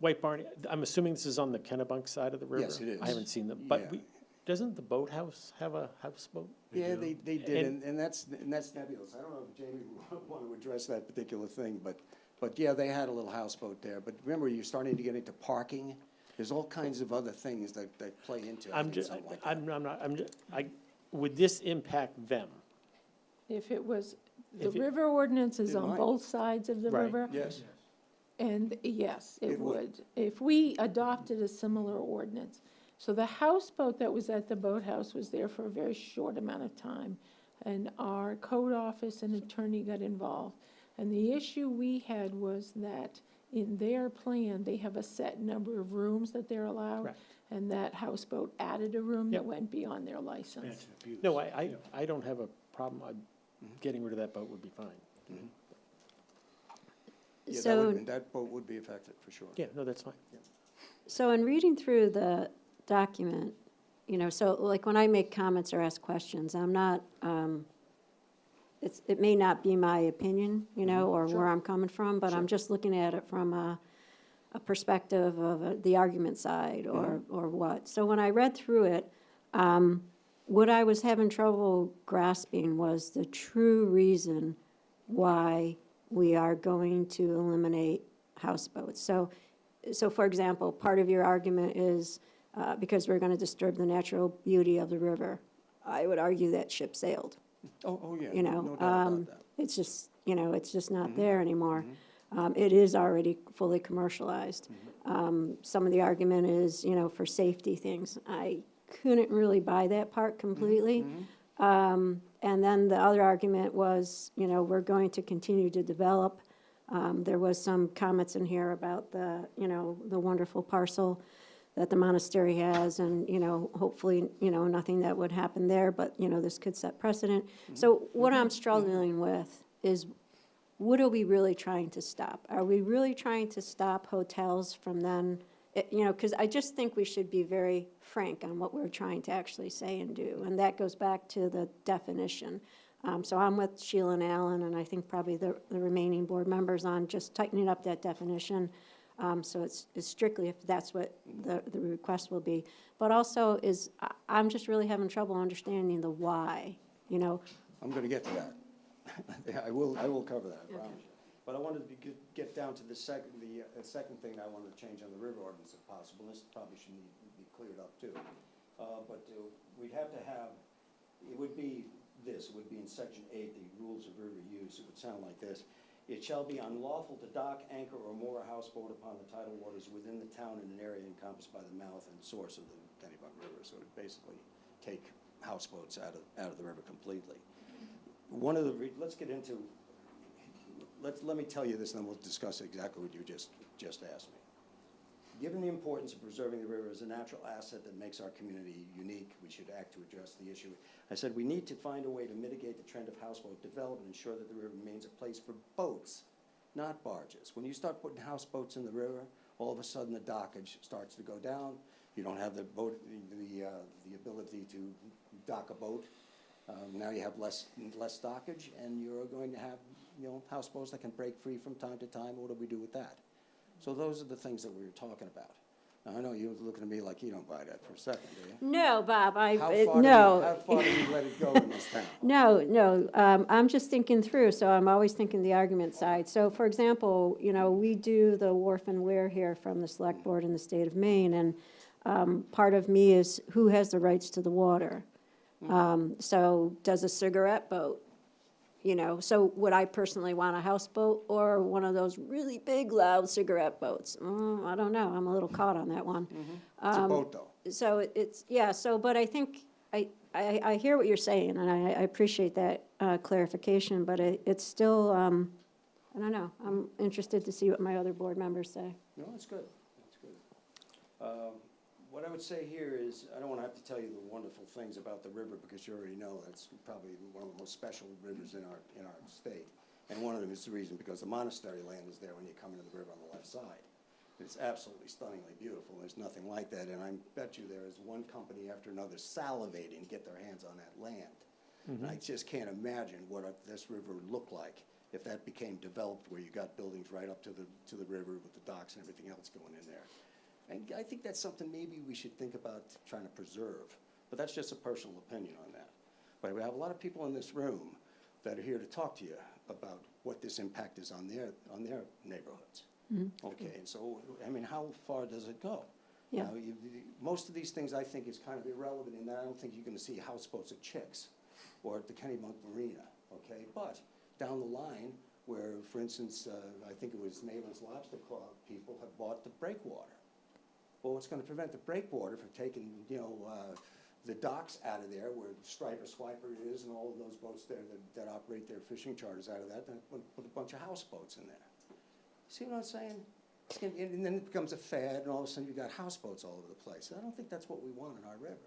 Speaker 6: White Barn, I'm assuming this is on the Kennebunk side of the river?
Speaker 11: Yes, it is.
Speaker 6: I haven't seen them,
Speaker 11: Yeah.
Speaker 6: but doesn't the boathouse have a houseboat?
Speaker 11: Yeah, they did,
Speaker 6: And-
Speaker 11: and that's nebulous. I don't know if Jamie would want to address that particular thing, but yeah, they had a little houseboat there. But remember, you're starting to get into parking. There's all kinds of other things that play into
Speaker 6: I'm just,
Speaker 11: something like that.
Speaker 6: I'm not, would this impact them?
Speaker 12: If it was, the
Speaker 6: If it-
Speaker 12: river ordinance is
Speaker 11: It
Speaker 12: on
Speaker 11: might.
Speaker 12: both sides of the
Speaker 6: Right.
Speaker 12: river.
Speaker 11: Yes,
Speaker 12: And yes,
Speaker 11: It
Speaker 12: it
Speaker 11: would.
Speaker 12: would. If we adopted a similar ordinance. So the houseboat that was at the boathouse was there for a very short amount of time. And our code office and attorney got involved. And the issue we had was that in their plan, they have a set number of rooms that they're allowed.
Speaker 6: Correct.
Speaker 12: And that houseboat added a room
Speaker 6: Yep.
Speaker 12: that went beyond their license.
Speaker 3: Expansion of use.
Speaker 6: No, I don't have a problem. Getting rid of that boat would be fine.
Speaker 11: yeah,
Speaker 8: So,
Speaker 11: that boat would be affected, for sure.
Speaker 6: Yeah, no, that's fine.
Speaker 8: so in reading through the document, so like when I make comments or ask questions, I'm not, it may not be my opinion, or where I'm coming from, but I'm just looking at it from a perspective of the argument side or what. So when I read through it, what I was having trouble grasping was the true reason why we are going to eliminate houseboats. So for example, part of your argument is because we're going to disturb the natural beauty of the river. I would argue that ship sailed.
Speaker 11: Oh, yeah,
Speaker 8: You know,
Speaker 11: no doubt about that.
Speaker 8: it's just, it's just not there anymore. It is already fully commercialized. Some of the argument is, for safety things. I couldn't really buy that part completely. And then the other argument was, we're going to continue to develop. There was some comments in here about the wonderful parcel that the monastery has, and, hopefully, nothing that would happen there, but, this could set precedent. So what I'm struggling with is, what are we really trying to stop? Are we really trying to stop hotels from then, because I just think we should be very frank on what we're trying to actually say and do, and that goes back to the definition. So I'm with Sheila and Alan, and I think probably the remaining board members on just tightening up that definition. So it's strictly if that's what the request will be. But also I'm just really having trouble understanding the why,
Speaker 11: I'm gonna get to that. I will cover that, I promise you. But I wanted to get down to the second thing I wanted to change on the river ordinance if possible. This probably should be cleared up too. But we'd have to have, it would be in section 8, the rules of river use. It would sound like this. It shall be unlawful to dock, anchor, or moor a houseboat upon the tidal waters within the town in an area encompassed by the mouth and source of the Kennebunk River. So it basically take houseboats out of the river completely. Let's get into, let me tell you this, and then we'll discuss exactly what you just asked me. Given the importance of preserving the river as a natural asset that makes our community unique, we should act to address the issue. I said we need to find a way to mitigate the trend of houseboat development and ensure that the river remains a place for boats, not barges. When you start putting houseboats in the river, all of a sudden the dockage starts to go down. You don't have the ability to dock a boat. Now you have less dockage, and you're going to have houseboats that can break free from time to time. What do we do with that? So those are the things that we were talking about. Now, I know you're looking at me like you don't buy that for a second, do you?
Speaker 8: No, Bob,
Speaker 11: How far do you let it go in this town?
Speaker 8: No, I'm just thinking through, so I'm always thinking the argument side. So, for example, we do the wharf and weir here from the Select Board in the state of Maine, and part of me is who has the rights to the water? So does a cigarette boat, so would I personally want a houseboat or one of those really big, loud cigarette boats? I don't know, I'm a little caught on that one.
Speaker 11: It's a boat, though.
Speaker 8: So but I think, I hear what you're saying, and I appreciate that clarification, but it's still, I don't know, I'm interested to see what my other board members say.
Speaker 11: No, that's good. That's good. What I would say here is, I don't want to have to tell you the wonderful things about the river, because you already know that's probably one of the most special rivers in our state. And one of them is the reason because the monastery land is there when you come into the river on the left side. It's absolutely stunningly beautiful. There's nothing like that, and I bet you there is one company after another salivating to get their hands on that land. And I just can't imagine what this river would look like if that became developed, where you got buildings right up to the river with the docks and everything else going in there. And I think that's something maybe we should think about trying to preserve. But that's just a personal opinion on that. But we have a lot of people in this room that are here to talk to you about what this impact is on their neighborhoods. Okay, and so, I mean, how far does it go?
Speaker 8: Yeah.
Speaker 11: Most of these things I think is kind of irrelevant in that I don't think you're going to see houseboats at Chicks or at the Kennebunk Marina, okay? But down the line, where, for instance, I think it was Nayland's Lobster Club people have bought the breakwater. Well, what's going to prevent the breakwater from taking, the docks out of there where Striper Swiper is and all of those boats there that operate their fishing charters out of that, then put a bunch of houseboats in there. See what I'm saying? And then it becomes a fad, and all of a sudden you've got houseboats all over the place. I don't think that's what we want in our river.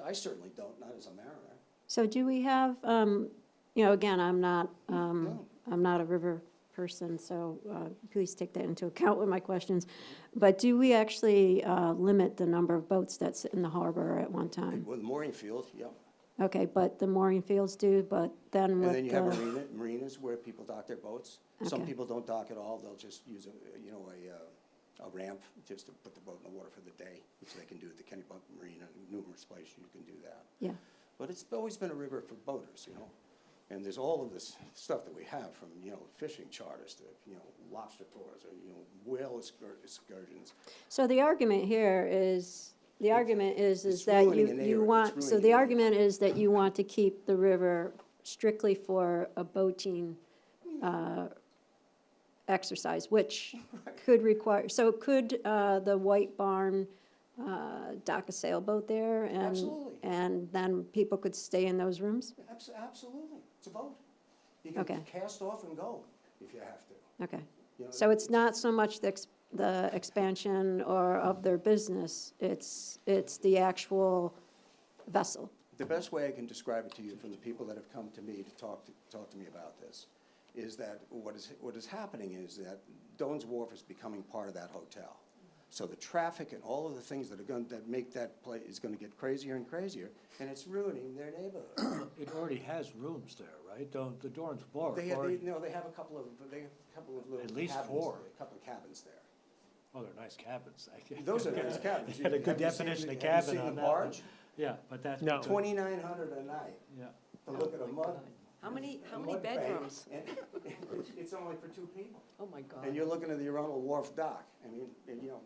Speaker 11: I certainly don't, not as a mariner.
Speaker 8: So do we have, again, I'm not a river person, so please take that into account with my questions. But do we actually limit the number of boats that sit in the harbor at one time?
Speaker 11: Well, the mooring field, yep.
Speaker 8: Okay, but the mooring fields do, but then
Speaker 11: And
Speaker 8: with
Speaker 11: then you have marinas where people dock their boats. Some
Speaker 8: Okay.
Speaker 11: people don't dock at all. They'll just use a ramp just to put the boat in the water for the day, which they can do at the Kennebunk Marina. Numerous places you can do that.
Speaker 8: Yeah.
Speaker 11: but it's always been a river for boaters, you know? And there's all of this stuff that we have from, you know, fishing charters to, you know, lobster tours or, you know, whale excursions.
Speaker 8: So the argument here is, the argument is
Speaker 11: it's
Speaker 8: that
Speaker 11: ruining a
Speaker 8: you
Speaker 11: neighborhood.
Speaker 8: want,
Speaker 11: It's
Speaker 8: so
Speaker 11: ruining
Speaker 8: the
Speaker 11: a
Speaker 8: argument is that you want to keep the river strictly for a boating exercise, which could require, so could the White Barn dock a sailboat there?
Speaker 11: Absolutely.
Speaker 8: And then people could stay in those rooms?
Speaker 11: Absolutely, it's a boat. You can
Speaker 8: Okay.
Speaker 11: cast off and go if you have to.
Speaker 8: Okay.
Speaker 11: You know,
Speaker 8: So it's not so much the expansion or of their business, it's the actual vessel.
Speaker 11: The best way I can describe it to you from the people that have come to me to talk to me about this is that what is happening is that Doan's Wharf is becoming part of that hotel. So the traffic and all of the things that make that place is gonna get crazier and crazier, and it's ruining their neighborhood.
Speaker 3: It already has rooms there, right? The Dorrance Wharf
Speaker 11: They have,
Speaker 3: already,
Speaker 11: they have a couple of little
Speaker 3: At least
Speaker 11: cabins
Speaker 3: 4.
Speaker 11: there, a couple of cabins there.
Speaker 3: oh, they're nice cabins.
Speaker 11: Those are nice cabins.
Speaker 3: Had a good
Speaker 11: Have you seen
Speaker 3: definition
Speaker 11: the-
Speaker 3: of
Speaker 11: have you
Speaker 3: cabin
Speaker 11: seen
Speaker 3: on
Speaker 11: the
Speaker 3: that one.
Speaker 11: barge?
Speaker 3: Yeah, but that's.
Speaker 6: No.
Speaker 11: 2,900 a night
Speaker 3: Yeah.
Speaker 11: to look at a mud.
Speaker 4: How many
Speaker 11: a mud bank,
Speaker 4: bedrooms?
Speaker 11: and it's only for 2 people.
Speaker 4: Oh, my God.
Speaker 11: And you're looking at the Arundel Wharf dock. I mean, and, you know,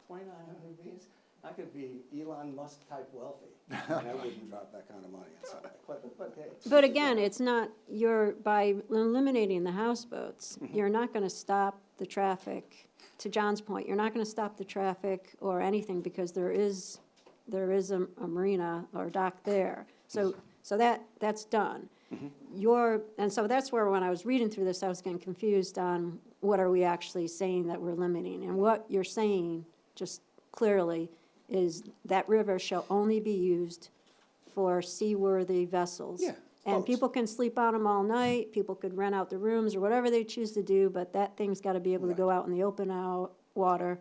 Speaker 11: 2,900 V's, I could be Elon Musk type wealthy, and I wouldn't drop that kind of money on something. But hey.
Speaker 8: But again, it's not, by eliminating the houseboats,
Speaker 11: Mm-hmm.
Speaker 8: you're not gonna stop the traffic. To John's point, you're not gonna stop the traffic or anything because there is a marina or dock there. So that's done. And so that's where, when I was reading through this, I was getting confused on what are we actually saying that we're limiting? And what you're saying, just clearly, is that river shall only be used for seaworthy vessels.
Speaker 11: Yeah,
Speaker 8: And
Speaker 11: boats.
Speaker 8: people can sleep on them all night, people could rent out the rooms or whatever they choose to do, but that thing's gotta be able to go out in the open water,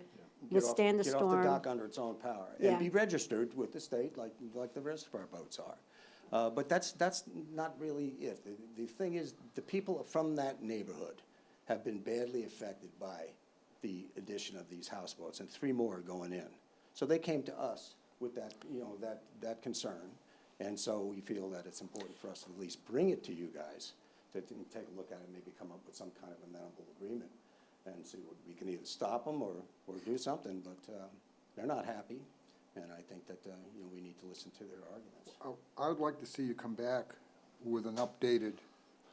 Speaker 8: withstand the
Speaker 11: Get off the
Speaker 8: storm.
Speaker 11: dock under its own power.
Speaker 8: Yeah.
Speaker 11: And be registered with the state like the rest of our boats are. But that's not really it. The thing is, the people from that neighborhood have been badly affected by the addition of these houseboats, and 3 more are going in. So they came to us with that, you know, that concern. And so we feel that it's important for us to at least bring it to you guys, to take a look at it, maybe come up with some kind of amenable agreement, and see what we can either stop them or do something, but they're not happy, and I think that, you know, we need to listen to their arguments.
Speaker 1: I would like to see you come back with an updated,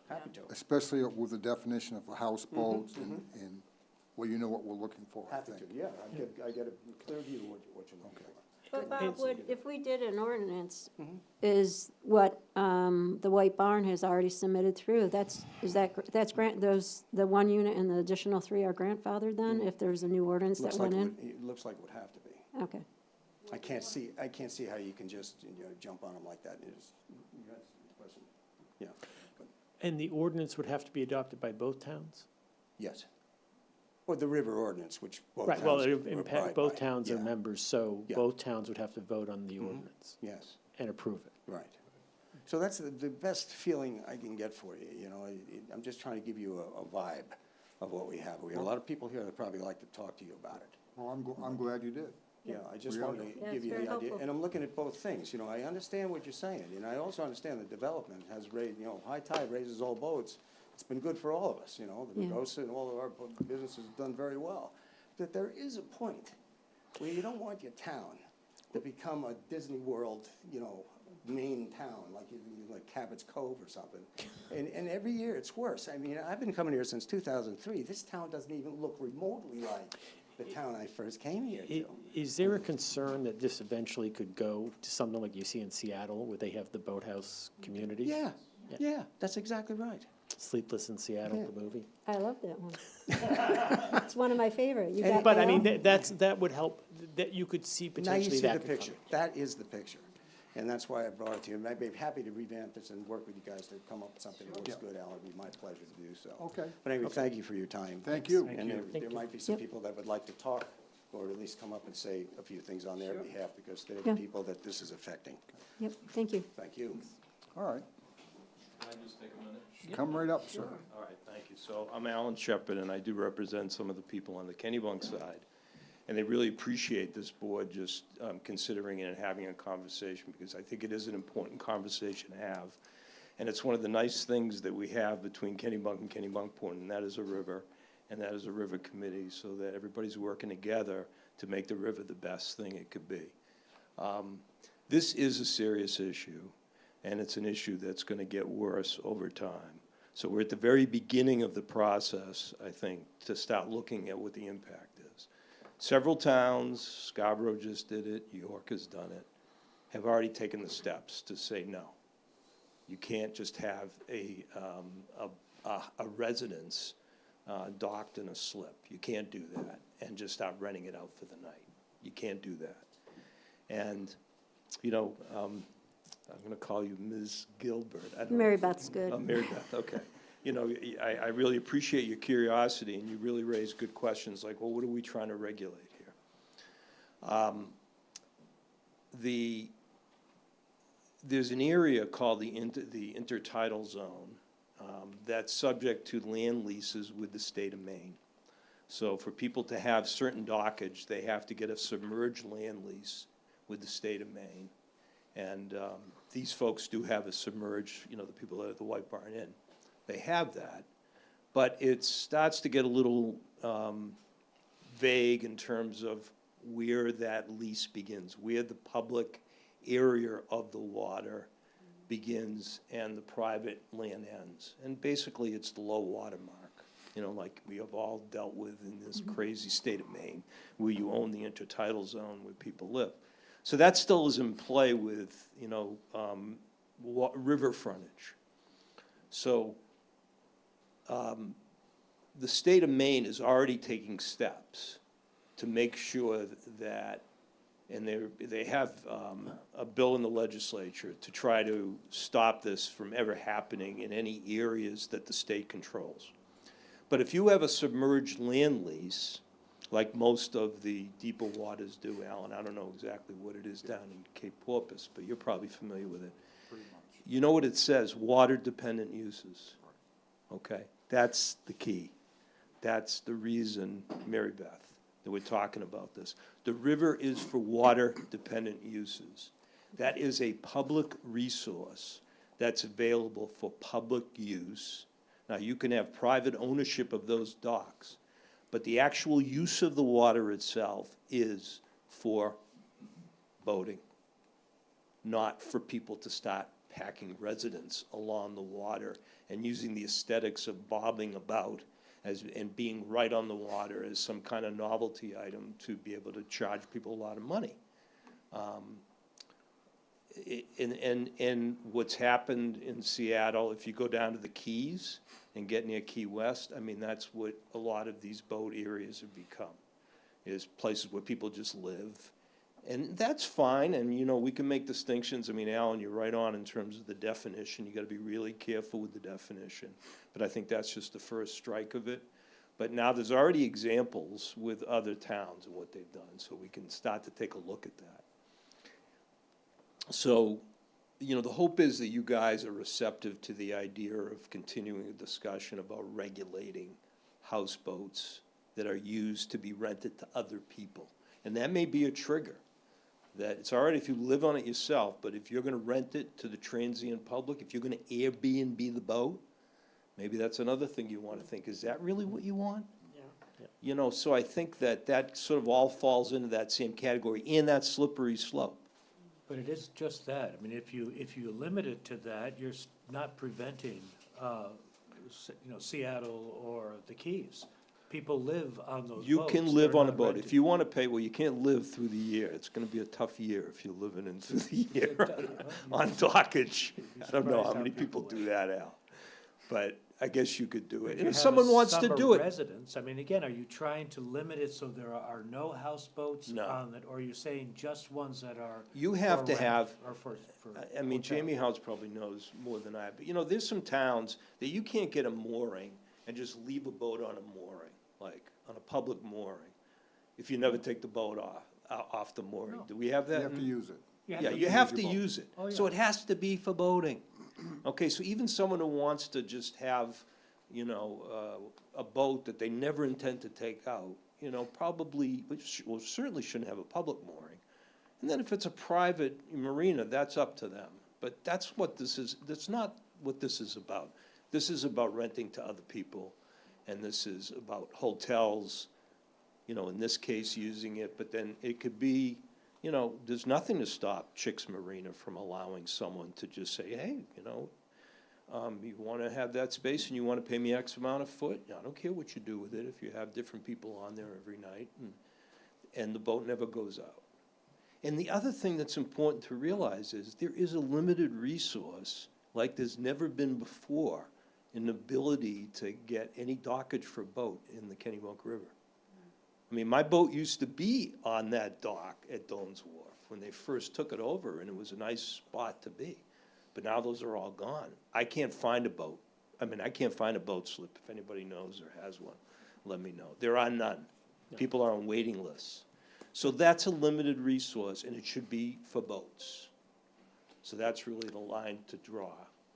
Speaker 11: Happy to.
Speaker 1: especially with the definition of houseboats and, well, you know what we're looking for, I
Speaker 11: Happy to,
Speaker 1: think.
Speaker 11: yeah, I get a clear view of what you're looking for.
Speaker 8: But Bob, if we did an ordinance,
Speaker 11: Mm-hmm.
Speaker 8: is what the White Barn has already submitted through, that's the 1 unit and the additional 3 are grandfathered then, if there's a new ordinance that went in?
Speaker 11: It looks like it would have to be.
Speaker 8: Okay.
Speaker 11: I can't see how you can just, you know, jump on them like that. That's the question. Yeah, but,
Speaker 6: And the ordinance would have to be adopted by both towns?
Speaker 11: yes. Or the river ordinance, which both
Speaker 6: Right,
Speaker 11: towns
Speaker 6: well, it would
Speaker 11: abide
Speaker 6: impact, both
Speaker 11: by.
Speaker 6: towns are
Speaker 11: Yeah.
Speaker 6: members, so
Speaker 11: Yeah.
Speaker 6: both towns would have to vote on the ordinance
Speaker 11: Yes,
Speaker 6: and approve it.
Speaker 11: right. So that's the best feeling I can get for you, you know. I'm just trying to give you a vibe of what we have. We have a lot of people here that probably like to talk to you about it.
Speaker 1: Well, I'm glad you did.
Speaker 11: Yeah, I just
Speaker 1: We are.
Speaker 11: wanted to
Speaker 8: Yeah,
Speaker 11: give
Speaker 8: it's
Speaker 11: you
Speaker 8: very
Speaker 11: the idea,
Speaker 8: helpful.
Speaker 11: and I'm looking at both things, you know, I understand what you're saying, and I also understand that development has raised, you know, high tide raises all boats. It's been good for all of us, you know, the
Speaker 8: Yeah.
Speaker 11: Negosa and all of our businesses have done very well. That there is a point where you don't want your town to become a Disney World, you know, main town, like Cabot's Cove or something. And every year it's worse. I mean, I've been coming here since 2003. This town doesn't even look remotely like the town I first came here to.
Speaker 6: Is there a concern that this eventually could go to something like you see in Seattle, where they have the boathouse communities?
Speaker 11: Yeah, that's exactly right.
Speaker 6: Sleepless in Seattle,
Speaker 11: Yeah.
Speaker 6: the movie?
Speaker 8: I love that one. It's one of my favorite. You got
Speaker 6: But I
Speaker 8: mail?
Speaker 6: mean, that would help, that you could see
Speaker 11: Now you
Speaker 6: potentially
Speaker 11: see
Speaker 6: that
Speaker 11: the
Speaker 6: could come.
Speaker 11: picture. That is the picture. And that's why I brought it to you. And I'd be happy to revamp this and work with you guys to come up with something that looks good, Alan. It'd be my pleasure to do so.
Speaker 1: Okay.
Speaker 11: But anyway, thank you for your time.
Speaker 1: Thank you.
Speaker 11: And there
Speaker 6: Thank you.
Speaker 11: might be some
Speaker 8: Yep.
Speaker 11: people that would like to talk, or at least come up and say a few things on their behalf, because they're
Speaker 8: Yeah.
Speaker 11: the people that this is affecting.
Speaker 8: Yep, thank you.
Speaker 11: Thank you.
Speaker 1: All right.
Speaker 13: Can I just take a minute?
Speaker 1: Come right up, sir.
Speaker 13: All right, thank you. So I'm Alan Shepard, and I do represent some of the people on the Kennebunk side.
Speaker 14: And they really appreciate this board just considering it and having a conversation, because I think it is an important conversation to have. And it's one of the nice things that we have between Kennebunk and Kennebunkport, and that is a river, and that is a river committee, so that everybody's working together to make the river the best thing it could be. This is a serious issue, and it's an issue that's going to get worse over time. So we're at the very beginning of the process, I think, to start looking at what the impact is. Several towns, Scarborough just did it, York has done it, have already taken the steps to say no. You can't just have a residence docked in a slip. You can't do that and just start renting it out for the night. You can't do that. And, you know, I'm going to call you Ms. Gilbert. I don't
Speaker 8: Mary
Speaker 14: know.
Speaker 8: Beth's good.
Speaker 14: Oh, Mary Beth, okay. You know, I really appreciate your curiosity, and you really raise good questions like, well, what are we trying to regulate here? There's an area called the intertidal zone that's subject to land leases with the state of Maine. So for people to have certain dockage, they have to get a submerged land lease with the state of Maine. And these folks do have a submerged, you know, the people at the White Barn Inn, they have that. But it starts to get a little vague in terms of where that lease begins, where the public area of the water begins and the private land ends. And basically, it's the low water mark, you know, like we have all dealt with in this crazy state of Maine, where you own the intertidal zone where people live. So that still is in play with, you know, river frontage. So the state of Maine is already taking steps to make sure that, and they have a bill in the legislature to try to stop this from ever happening in any areas that the state controls. But if you have a submerged land lease, like most of the deeper waters do, Alan, I don't know exactly what it is down in Cape Porpoise, but you're probably familiar with it.
Speaker 1: Pretty much.
Speaker 14: You know what it says, water-dependent uses. Okay, that's the key. That's the reason, Mary Beth, that we're talking about this. The river is for water-dependent uses. That is a public resource that's available for public use. Now, you can have private ownership of those docks, but the actual use of the water itself is for boating, not for people to start packing residents along the water and using the aesthetics of bobbing about and being right on the water as some kind of novelty item to be able to charge people a lot of money. And what's happened in Seattle, if you go down to the Keys and get near Key West, I mean, that's what a lot of these boat areas have become, is places where people just live. And that's fine, and, you know, we can make distinctions. I mean, Alan, you're right on in terms of the definition. You gotta be really careful with the definition. But I think that's just the first strike of it. But now there's already examples with other towns and what they've done, so we can start to take a look at that. So, you know, the hope is that you guys are receptive to the idea of continuing a discussion about regulating houseboats that are used to be rented to other people. And that may be a trigger. That it's all right if you live on it yourself, but if you're gonna rent it to the transient public, if you're gonna Airbnb the boat, maybe that's another thing you wanna think, is that really what you want?
Speaker 6: Yeah.
Speaker 14: You know, so I think that that sort of all falls into that same category, and that slippery slope.
Speaker 3: But it is just that. I mean, if you limit it to that, you're not preventing, you know, Seattle or the Keys. People live on those boats.
Speaker 14: You can live
Speaker 3: They're
Speaker 14: on a
Speaker 3: not
Speaker 14: boat.
Speaker 3: rented.
Speaker 14: If you wanna pay, well, you can't live through the year. It's gonna be a tough year if you're living in through the year on dockage. I don't know how many people do that, Al. But I guess you could do it.
Speaker 3: If
Speaker 14: And
Speaker 3: you
Speaker 14: if
Speaker 3: have a
Speaker 14: someone wants to
Speaker 3: summer
Speaker 14: do it,
Speaker 3: residence, I mean, again, are you trying to limit it so there are no houseboats
Speaker 14: No.
Speaker 3: on it? Or are you saying just ones that are?
Speaker 14: you have
Speaker 3: for
Speaker 14: to
Speaker 3: rent
Speaker 14: have,
Speaker 3: Or for
Speaker 14: I mean,
Speaker 3: hotel?
Speaker 14: Jamie House probably knows more than I, but you know, there's some towns that you can't get a mooring and just leave a boat on a mooring, like on a public mooring, if you never take the boat off the mooring.
Speaker 3: No.
Speaker 14: Do we have that?
Speaker 1: You have to
Speaker 14: in-
Speaker 1: use it.
Speaker 14: Yeah, you have to
Speaker 1: your boat.
Speaker 14: use it.
Speaker 3: Oh,
Speaker 14: So
Speaker 3: yeah.
Speaker 14: it has to be for boating. Okay, so even someone who wants to just have, you know, a boat that they never intend to take out, probably, well, certainly shouldn't have a public mooring. And then if it's a private marina, that's up to them. But that's what this is, that's not what this is about. This is about renting to other people, and this is about hotels, in this case, using it, but then it could be, there's nothing to stop Chick's Marina from allowing someone to just say, hey, you wanna have that space and you wanna pay me X amount a foot, I don't care what you do with it, if you have different people on there every night, and the boat never goes out. And the other thing that's important to realize is there is a limited resource, like there's never been before, in the ability to get any dockage for a boat in the Kennebunk River. I mean, my boat used to be on that dock at Doan's Wharf when they first took it over, and it was a nice spot to be. But now those are all gone. I can't find a boat. I can't find a boat slip. If anybody knows or has one, let me know. There are none. People are on waiting lists. So that's a limited resource, and it should be for boats. So that's really the line to draw.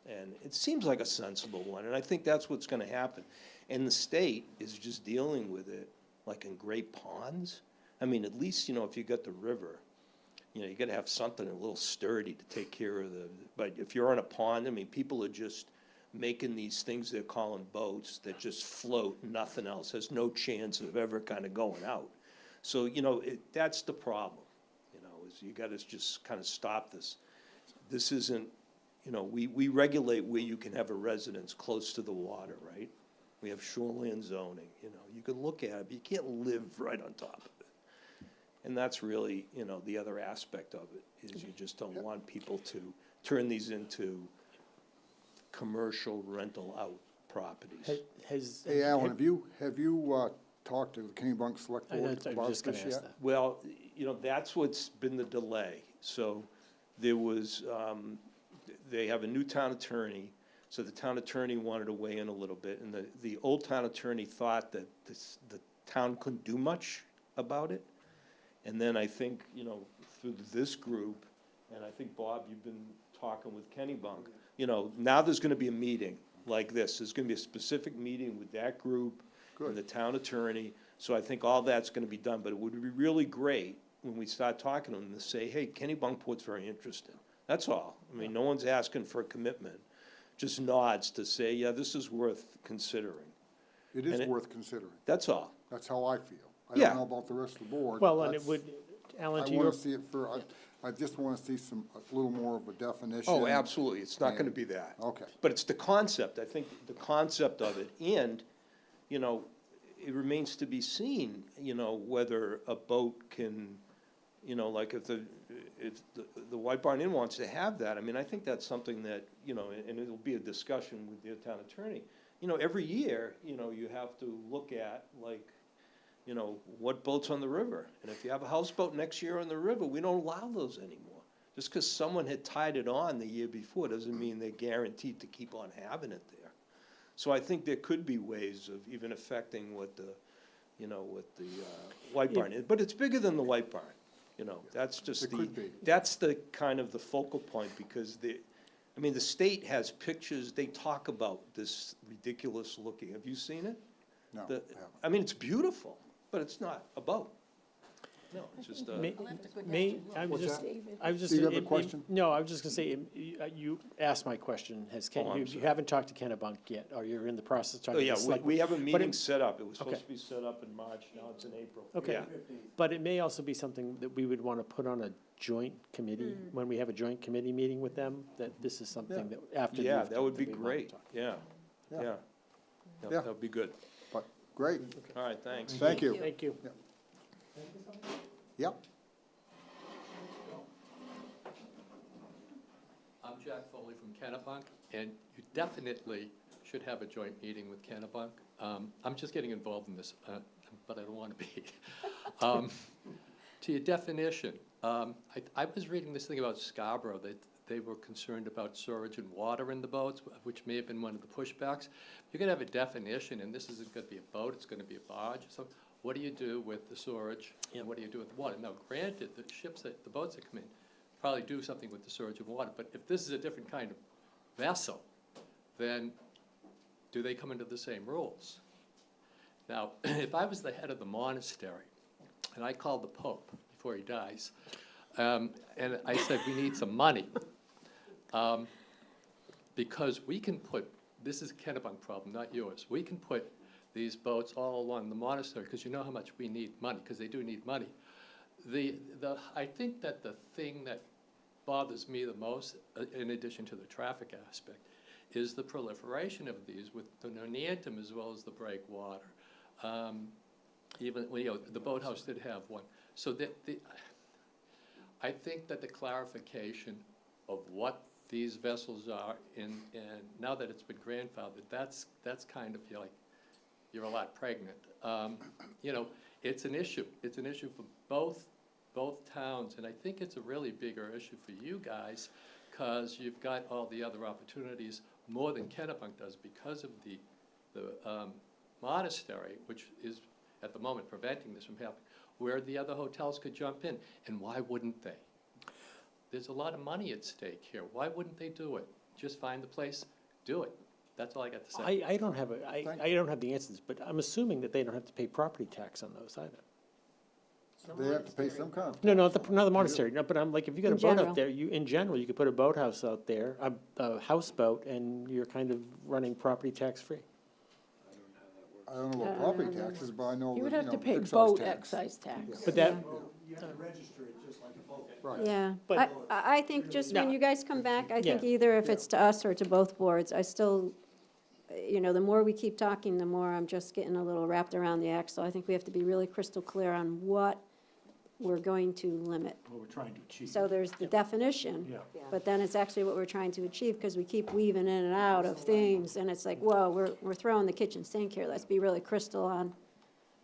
Speaker 14: And it seems like a sensible one, and I think that's what's gonna happen. And the state is just dealing with it like in great ponds. At least, if you got the river, you gotta have something a little sturdy to take care of but if you're on a pond, people are just making these things they're calling boats that just float, nothing else, has no chance of ever kind of going out. So, that's the problem, is you gotta just kind of stop this. This isn't, we regulate where you can have a residence close to the water, right? We have shoreline zoning, you can look at it, but you can't live right on top of it. And that's really, the other aspect of it, is you just don't want people to turn these into commercial rental out properties.
Speaker 1: Hey, Alan, have you talked to the Kennebunk Select Board
Speaker 6: I was
Speaker 1: about
Speaker 6: just gonna
Speaker 1: this
Speaker 6: ask
Speaker 1: yet?
Speaker 6: that.
Speaker 14: Well, that's what's been the delay. So there was, they have a new town attorney, so the town attorney wanted to weigh in a little bit, and the old town attorney thought that the town couldn't do much about it. And then I think, through this group, and I think, Bob, you've been talking with Kennebunk, now there's gonna be a meeting like this. There's gonna be a specific meeting with that group and the town attorney. So I think all that's gonna be done, but it would be really great when we start talking to them to say, hey, Kennebunkport's very interested. That's all. No one's asking for a commitment, just nods to say, yeah, this is worth considering.
Speaker 1: It
Speaker 14: And
Speaker 1: is worth considering.
Speaker 14: That's all.
Speaker 1: That's how I feel. I
Speaker 14: Yeah.
Speaker 1: don't know about the rest of the board.
Speaker 6: Well, and it
Speaker 1: That's-
Speaker 6: would, Alan,
Speaker 1: I
Speaker 6: to
Speaker 1: wanna
Speaker 6: your,
Speaker 1: see it I just wanna see a little more of a definition.
Speaker 14: Oh, absolutely. It's not gonna be that.
Speaker 1: Okay.
Speaker 14: But it's the concept, I think, the concept of it, and, it remains to be seen, whether a boat can, like if the White Barn Inn wants to have that, I think that's something that, and it'll be a discussion with the town attorney. Every year, you have to look at, like, what boat's on the river. And if you have a houseboat next year on the river, we don't allow those anymore. Just because someone had tied it on the year before doesn't mean they're guaranteed to keep on having it there. So I think there could be ways of even affecting what the White Barn is. But it's bigger than the White Barn, that's just
Speaker 1: It could be.
Speaker 14: that's the kind of the focal point, because the state has pictures, they talk about this ridiculous looking, have you seen it?
Speaker 1: No,
Speaker 14: The-
Speaker 1: I haven't.
Speaker 14: It's beautiful, but it's not a boat. No, it's just a.
Speaker 1: What's
Speaker 12: Just
Speaker 1: that?
Speaker 12: David.
Speaker 6: I was just.
Speaker 1: Do you have a question?
Speaker 6: No, I was just gonna say, you asked my question,
Speaker 14: Oh, I'm
Speaker 6: you
Speaker 14: sorry.
Speaker 6: haven't talked to Kennebunk yet, or you're in the process of talking
Speaker 14: Oh,
Speaker 6: to the
Speaker 14: yeah,
Speaker 6: select.
Speaker 14: we have a meeting
Speaker 6: it-
Speaker 14: set up. It was supposed
Speaker 6: Okay.
Speaker 14: to be set up in March, now it's in April.
Speaker 6: Okay.
Speaker 14: Yeah.
Speaker 6: But it may also be something that we would wanna put on a joint committee, when we have a joint committee meeting with them, that this is something that after.
Speaker 14: Yeah,
Speaker 6: you've
Speaker 14: that would be
Speaker 6: we wanna
Speaker 14: great,
Speaker 6: talk.
Speaker 14: yeah,
Speaker 1: Yeah.
Speaker 14: yeah.
Speaker 1: Yeah.
Speaker 14: That would be good.
Speaker 1: But, great,
Speaker 14: All right, thanks.
Speaker 1: thank you.
Speaker 6: Thank you.
Speaker 1: Yep.
Speaker 13: I'm Jack Foley from Kennebunk, and you definitely should have a joint meeting with Kennebunk. I'm just getting involved in this, but I don't want to be. To your definition, I was reading this thing about Scarborough, that they were concerned about storage and water in the boats, which may have been one of the pushbacks. You're gonna have a definition, and this isn't gonna be a boat, it's gonna be a barge. So what do you do with the storage, and what do you do with the water? Now, granted, the boats that come in probably do something with the storage of water, but if this is a different kind of vessel, then do they come into the same rules? Now, if I was the head of the monastery, and I called the Pope before he dies, and I said, we need some money, because we can put, this is a Kennebunk problem, not yours, we can put these boats all along the monastery, because you know how much we need money, because they do need money. I think that the thing that bothers me the most, in addition to the traffic aspect, is the proliferation of these with the Northampton as well as the breakwater. Even, you know, the boathouse did have one. So I think that the clarification of what these vessels are, and now that it's been grandfathered, that's kind of, you're like, you're a lot pregnant. You know, it's an issue. It's an issue for both towns, and I think it's a really bigger issue for you guys, because you've got all the other opportunities more than Kennebunk does because of the monastery, which is at the moment preventing this from happening, where the other hotels could jump in, and why wouldn't they? There's a lot of money at stake here. Why wouldn't they do it? Just find the place, do it. That's all I got to say.
Speaker 6: I don't have I don't have the answers, but I'm assuming that they don't have to pay property tax on those either.
Speaker 1: They have to pay some kind of.
Speaker 6: No, not the monastery, no, but I'm like, if you got a
Speaker 8: In
Speaker 6: boat
Speaker 8: general.
Speaker 6: out there, in general, you could put a boathouse out there, a houseboat, and you're kind of running property tax free.
Speaker 1: I don't know about property taxes, but I know that,
Speaker 12: You would
Speaker 1: you
Speaker 12: have to
Speaker 1: know,
Speaker 12: pay
Speaker 1: excise
Speaker 12: boat
Speaker 1: tax.
Speaker 12: excise tax.
Speaker 6: But that,
Speaker 1: Right.
Speaker 8: Yeah,
Speaker 6: But-
Speaker 8: I think just when
Speaker 6: No.
Speaker 8: you guys come back, I think
Speaker 6: Yeah.
Speaker 8: either if it's to us or to both boards, I still, you know, the more we keep talking, the more I'm just getting a little wrapped around the axle. I think we have to be really crystal clear on what we're going to limit.
Speaker 3: What we're trying to achieve.
Speaker 8: So there's the definition,
Speaker 3: Yeah.
Speaker 8: but then it's actually what we're trying to achieve, because we keep weaving in and out of things, and it's like, whoa, we're throwing the kitchen sink here. Let's be really crystal on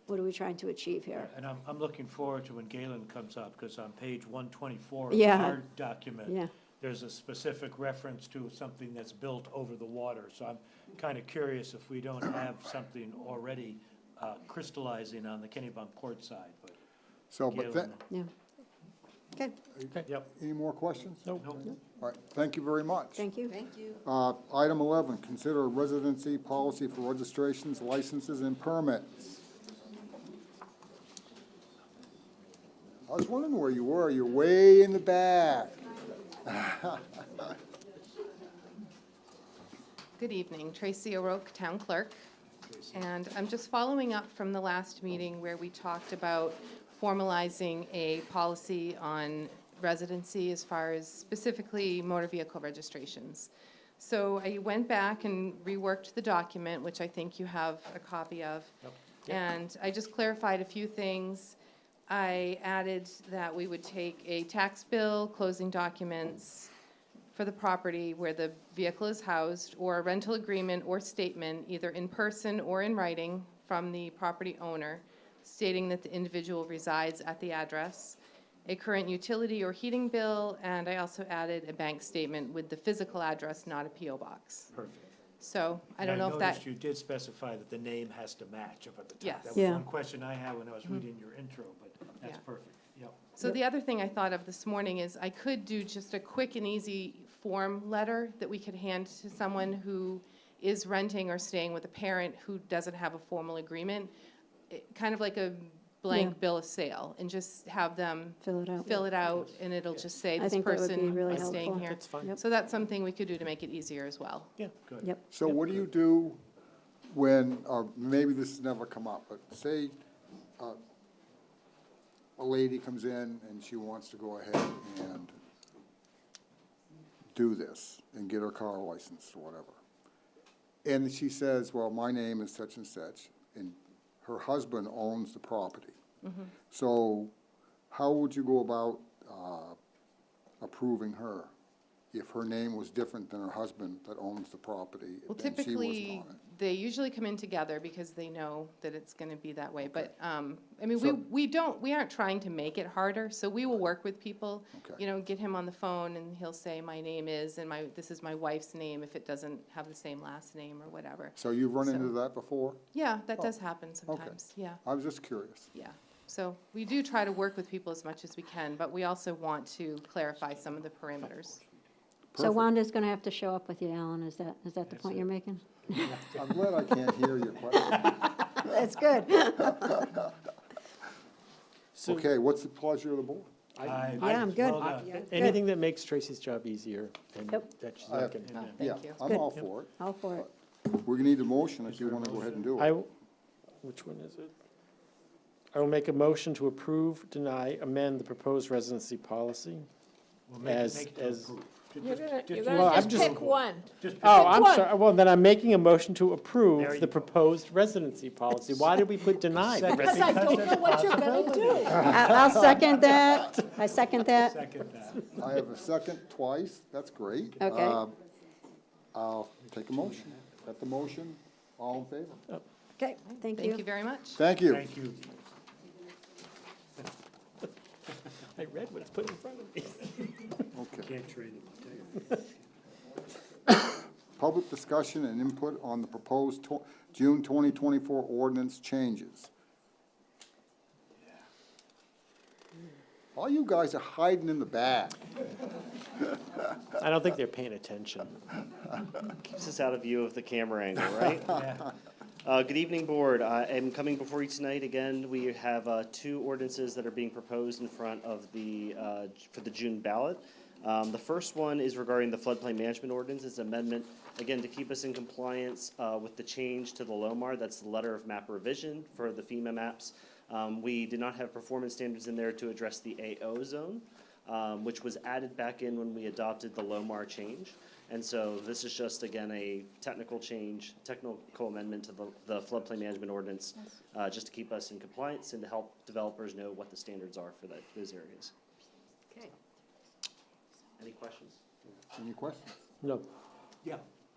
Speaker 8: what are we trying to achieve here.
Speaker 3: And I'm looking forward to when Galen comes up, because on page 124 of
Speaker 8: Yeah.
Speaker 3: our document,
Speaker 8: Yeah.
Speaker 3: there's a specific reference to something that's built over the water. So I'm kind of curious if we don't have something already crystallizing on the Kennebunkport side, but
Speaker 1: So, but that,
Speaker 3: Galen,
Speaker 8: Yeah. Okay,
Speaker 3: yep.
Speaker 1: any more questions?
Speaker 3: Nope.
Speaker 1: All right, thank you very much.
Speaker 8: thank you.
Speaker 4: Thank you.
Speaker 1: Item 11, consider a residency policy for registrations, licenses, and permits. I was wondering where you were. You're way in the back.
Speaker 15: Good evening, Tracy O'Rourke, Town Clerk. And I'm just following up from the last meeting where we talked about formalizing a policy on residency as far as specifically motor vehicle registrations. So I went back and reworked the document, which I think you have a copy of. And I just clarified a few things. I added that we would take a tax bill, closing documents for the property where the vehicle is housed, or a rental agreement or statement, either in person or in writing, from the property owner, stating that the individual resides at the address, a current utility or heating bill, and I also added a bank statement with the physical address, not a PO box.
Speaker 3: Perfect.
Speaker 15: So I
Speaker 3: And
Speaker 15: don't know if that,
Speaker 3: noticed you did specify that the name has to match up at the top.
Speaker 15: Yes.
Speaker 3: That was
Speaker 8: Yeah.
Speaker 3: one question I had when I was reading your intro, but that's
Speaker 15: Yeah.
Speaker 3: perfect, yep.
Speaker 15: so the other thing I thought of this morning is I could do just a quick and easy form letter that we could hand to someone who is renting or staying with a parent who doesn't have a formal agreement, kind of like a blank
Speaker 8: Yeah.
Speaker 15: bill of sale, and just have them
Speaker 8: Fill it out.
Speaker 15: fill it out, and it'll just say
Speaker 8: I
Speaker 15: this
Speaker 8: think that would be
Speaker 15: person
Speaker 8: really
Speaker 15: is staying
Speaker 8: helpful.
Speaker 15: here.
Speaker 6: that's fine.
Speaker 8: Yep.
Speaker 15: So that's something we could do to make it easier as well.
Speaker 6: Yeah.
Speaker 3: Good.
Speaker 8: Yep.
Speaker 1: So what do you do when, or maybe this has never come up, but say a lady comes in and she wants to go ahead and do this and get her car licensed or whatever. And she says, well, my name is such and such, and her husband owns the property. So how would you go about approving her if her name was different than her husband that owns the property
Speaker 15: Well,
Speaker 1: and she was
Speaker 15: typically,
Speaker 1: on it?
Speaker 15: they usually come in together because they know that it's gonna be that way. But, I mean,
Speaker 1: So-
Speaker 15: we aren't trying to make it harder, so we will work with people.
Speaker 1: Okay.
Speaker 15: You know, get him on the phone and he'll say, my name is, and this is my wife's name if it doesn't have the same last name or whatever.
Speaker 1: So you've run
Speaker 15: So-
Speaker 1: into that before?
Speaker 15: Yeah, that
Speaker 1: Oh,
Speaker 15: does happen sometimes, yeah,
Speaker 1: I was just curious.
Speaker 15: yeah. So we do try to work with people as much as we can, but we also want to clarify some of the perimeters.
Speaker 8: So
Speaker 1: Perfect.
Speaker 8: Wanda's gonna have to show up with you, Alan, is that the point you're making?
Speaker 1: I'm glad I can't hear your question.
Speaker 8: That's good.
Speaker 6: So
Speaker 1: Okay, what's the pleasure of the board?
Speaker 3: I-
Speaker 8: Yeah, I'm good.
Speaker 3: well done.
Speaker 6: anything that makes Tracy's job easier and
Speaker 8: Yep.
Speaker 6: that she's
Speaker 1: I-
Speaker 6: not gonna.
Speaker 1: Yeah,
Speaker 15: Thank you.
Speaker 1: I'm
Speaker 8: Good.
Speaker 1: all for it.
Speaker 8: All for it.
Speaker 1: We're gonna need a motion if you wanna go ahead and do
Speaker 6: I,
Speaker 1: it.
Speaker 6: which one is it? I will make a motion to approve, deny, amend the proposed residency policy.
Speaker 3: We'll make
Speaker 6: As-
Speaker 3: it to
Speaker 6: as-
Speaker 3: approve.
Speaker 12: You're gonna, you're
Speaker 6: Well,
Speaker 12: gonna
Speaker 6: I'm
Speaker 12: just
Speaker 6: just-
Speaker 12: pick one.
Speaker 3: Just pick
Speaker 6: Oh,
Speaker 3: one.
Speaker 6: I'm
Speaker 12: one.
Speaker 6: sorry, well, then I'm making a motion to
Speaker 3: There
Speaker 6: approve
Speaker 3: you
Speaker 6: the
Speaker 3: go.
Speaker 6: proposed residency policy. Why did we put deny?
Speaker 3: Second.
Speaker 12: Because I don't know what you're gonna do.
Speaker 8: I'll second that. I second that.
Speaker 3: Second that.
Speaker 1: I have a second twice, that's great.
Speaker 8: Okay.
Speaker 1: I'll take a motion. Got the motion, all in favor?
Speaker 8: Okay, thank
Speaker 15: Thank you
Speaker 8: you.
Speaker 15: very much.
Speaker 1: Thank you.
Speaker 3: Thank you.
Speaker 6: I read what it's put in front of me.
Speaker 1: Okay.
Speaker 3: Can't train them.
Speaker 1: Public discussion and input on the proposed June 2024 ordinance changes. All you guys are hiding in the back.
Speaker 6: I don't think they're paying attention.
Speaker 16: Keeps us out of view of the camera angle, right? Good evening, Board. I am coming before you tonight. Again, we have two ordinances that are being proposed in front of the, for the June ballot. The first one is regarding the floodplain management ordinance. It's an amendment, again, to keep us in compliance with the change to the LOMAR. That's the letter of map revision for the FEMA maps. We did not have performance standards in there to address the AO zone, which was added back in when we adopted the LOMAR change. And so this is just, again, a technical change, technical amendment to the floodplain management ordinance, just to keep us in compliance and to help developers know what the standards are for those areas.
Speaker 4: Okay.
Speaker 16: Any questions?
Speaker 1: Any questions?
Speaker 6: No.
Speaker 3: Yeah,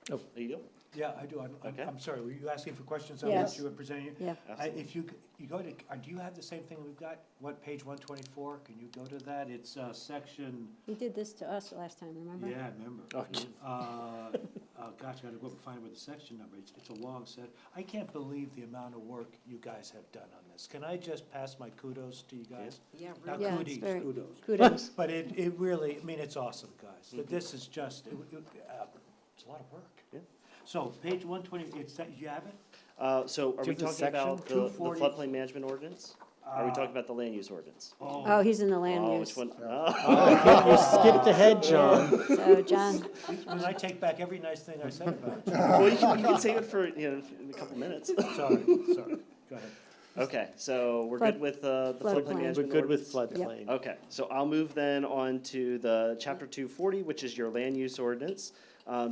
Speaker 16: There you go.
Speaker 3: yeah, I do.
Speaker 16: Okay.
Speaker 3: I'm sorry, were you asking for questions on
Speaker 8: Yes.
Speaker 3: what you were presenting?
Speaker 8: Yeah.
Speaker 3: If you go to, do you have the same thing we've got? What, page 124? Can you go to that? It's section,
Speaker 8: He did this to us last time, remember?
Speaker 3: yeah, I remember.
Speaker 6: Okay.
Speaker 3: Gosh, I gotta go up and find what the section number is. It's a long set. I can't believe the amount of work you guys have done on this. Can I just pass my kudos to you guys?
Speaker 4: Yeah,
Speaker 3: Not
Speaker 4: really.
Speaker 8: Yeah, it's
Speaker 3: cooties,
Speaker 8: very-
Speaker 3: kudos.
Speaker 8: Kudos.
Speaker 3: But it really, I mean, it's awesome, guys. But this is just, it's a lot of work.
Speaker 16: Yeah.
Speaker 3: So, page 120, it's, you have it?
Speaker 16: So are
Speaker 6: Do
Speaker 16: we
Speaker 6: you have the
Speaker 16: talking about
Speaker 6: section?
Speaker 16: the
Speaker 3: 240?
Speaker 16: floodplain management ordinance? Are we talking about the land use ordinance?
Speaker 8: Oh, he's in the land
Speaker 16: Oh,
Speaker 8: use.
Speaker 16: which one?
Speaker 6: You skipped ahead, John.
Speaker 8: So, John,
Speaker 3: When I take back every nice thing I said about you.
Speaker 16: Well, you can save it for, in a couple minutes.
Speaker 3: Sorry, go ahead.
Speaker 16: Okay, so we're
Speaker 8: Flood-
Speaker 16: good with the
Speaker 8: floodplain.
Speaker 16: floodplain
Speaker 6: We're
Speaker 16: management
Speaker 6: good with
Speaker 16: ordinance?
Speaker 6: floodplain.
Speaker 16: Okay, so I'll move then on to the chapter 240, which is your land use ordinance.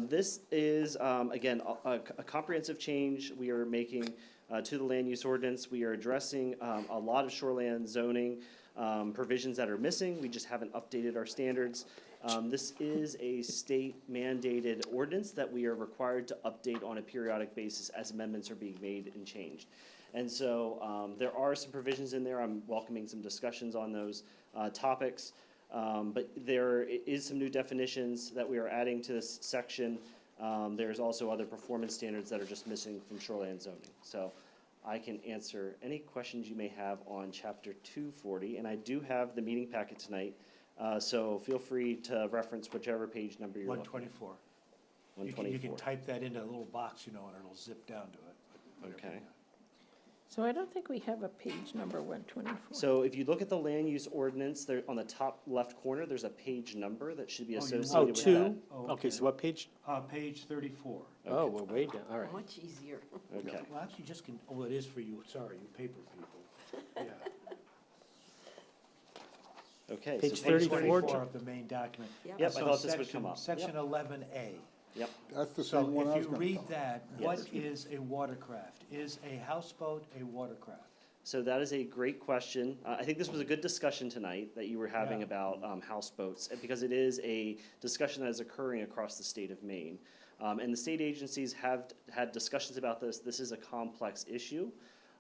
Speaker 16: This is, again, a comprehensive change we are making to the land use ordinance. We are addressing a lot of shoreland zoning provisions that are missing. We just haven't updated our standards. This is a state mandated ordinance that we are required to update on a periodic basis as amendments are being made and changed. And so there are some provisions in there. I'm welcoming some discussions on those topics. But there is some new definitions that we are adding to this section. There's also other performance standards that are just missing from shoreline zoning. So I can answer any questions you may have on chapter 240. And I do have the meeting packet tonight. So feel free to reference whichever page number you're looking at.
Speaker 3: 124. You
Speaker 16: 124.
Speaker 3: can type that into a little box, and it'll zip down to it.
Speaker 16: Okay.
Speaker 12: So I don't think we have a page number 124.
Speaker 16: So if you look at the land use ordinance, there, on the top left corner, there's a page number that should be
Speaker 3: Oh, you
Speaker 16: associated
Speaker 6: Oh,
Speaker 16: with that.
Speaker 6: two?
Speaker 3: Oh,
Speaker 6: Okay, so what page?
Speaker 3: Page 34.
Speaker 6: Oh, we're way down, all right.
Speaker 4: Much easier.
Speaker 16: Okay.
Speaker 3: Well, actually, just can, oh, it is for you, sorry, you paper people. Yeah.
Speaker 16: Okay.
Speaker 6: Page
Speaker 16: so
Speaker 6: 34.
Speaker 3: of the main document.
Speaker 4: Yep.
Speaker 16: Yep, I
Speaker 3: So
Speaker 16: thought this would come
Speaker 3: section-
Speaker 16: up.
Speaker 3: Section 11A.
Speaker 16: Yep.
Speaker 1: That's the
Speaker 3: So
Speaker 1: same one I
Speaker 3: if
Speaker 1: was
Speaker 3: you
Speaker 1: gonna
Speaker 3: read
Speaker 1: talk.
Speaker 3: that,
Speaker 16: Yes.
Speaker 3: what is a watercraft? Is a houseboat a watercraft?
Speaker 16: So that is a great question. I think this was a good discussion tonight that you were having
Speaker 3: Yeah.
Speaker 16: about houseboats, because it is a discussion that is occurring across the state of Maine. And the state agencies have had discussions about this. This is a complex issue.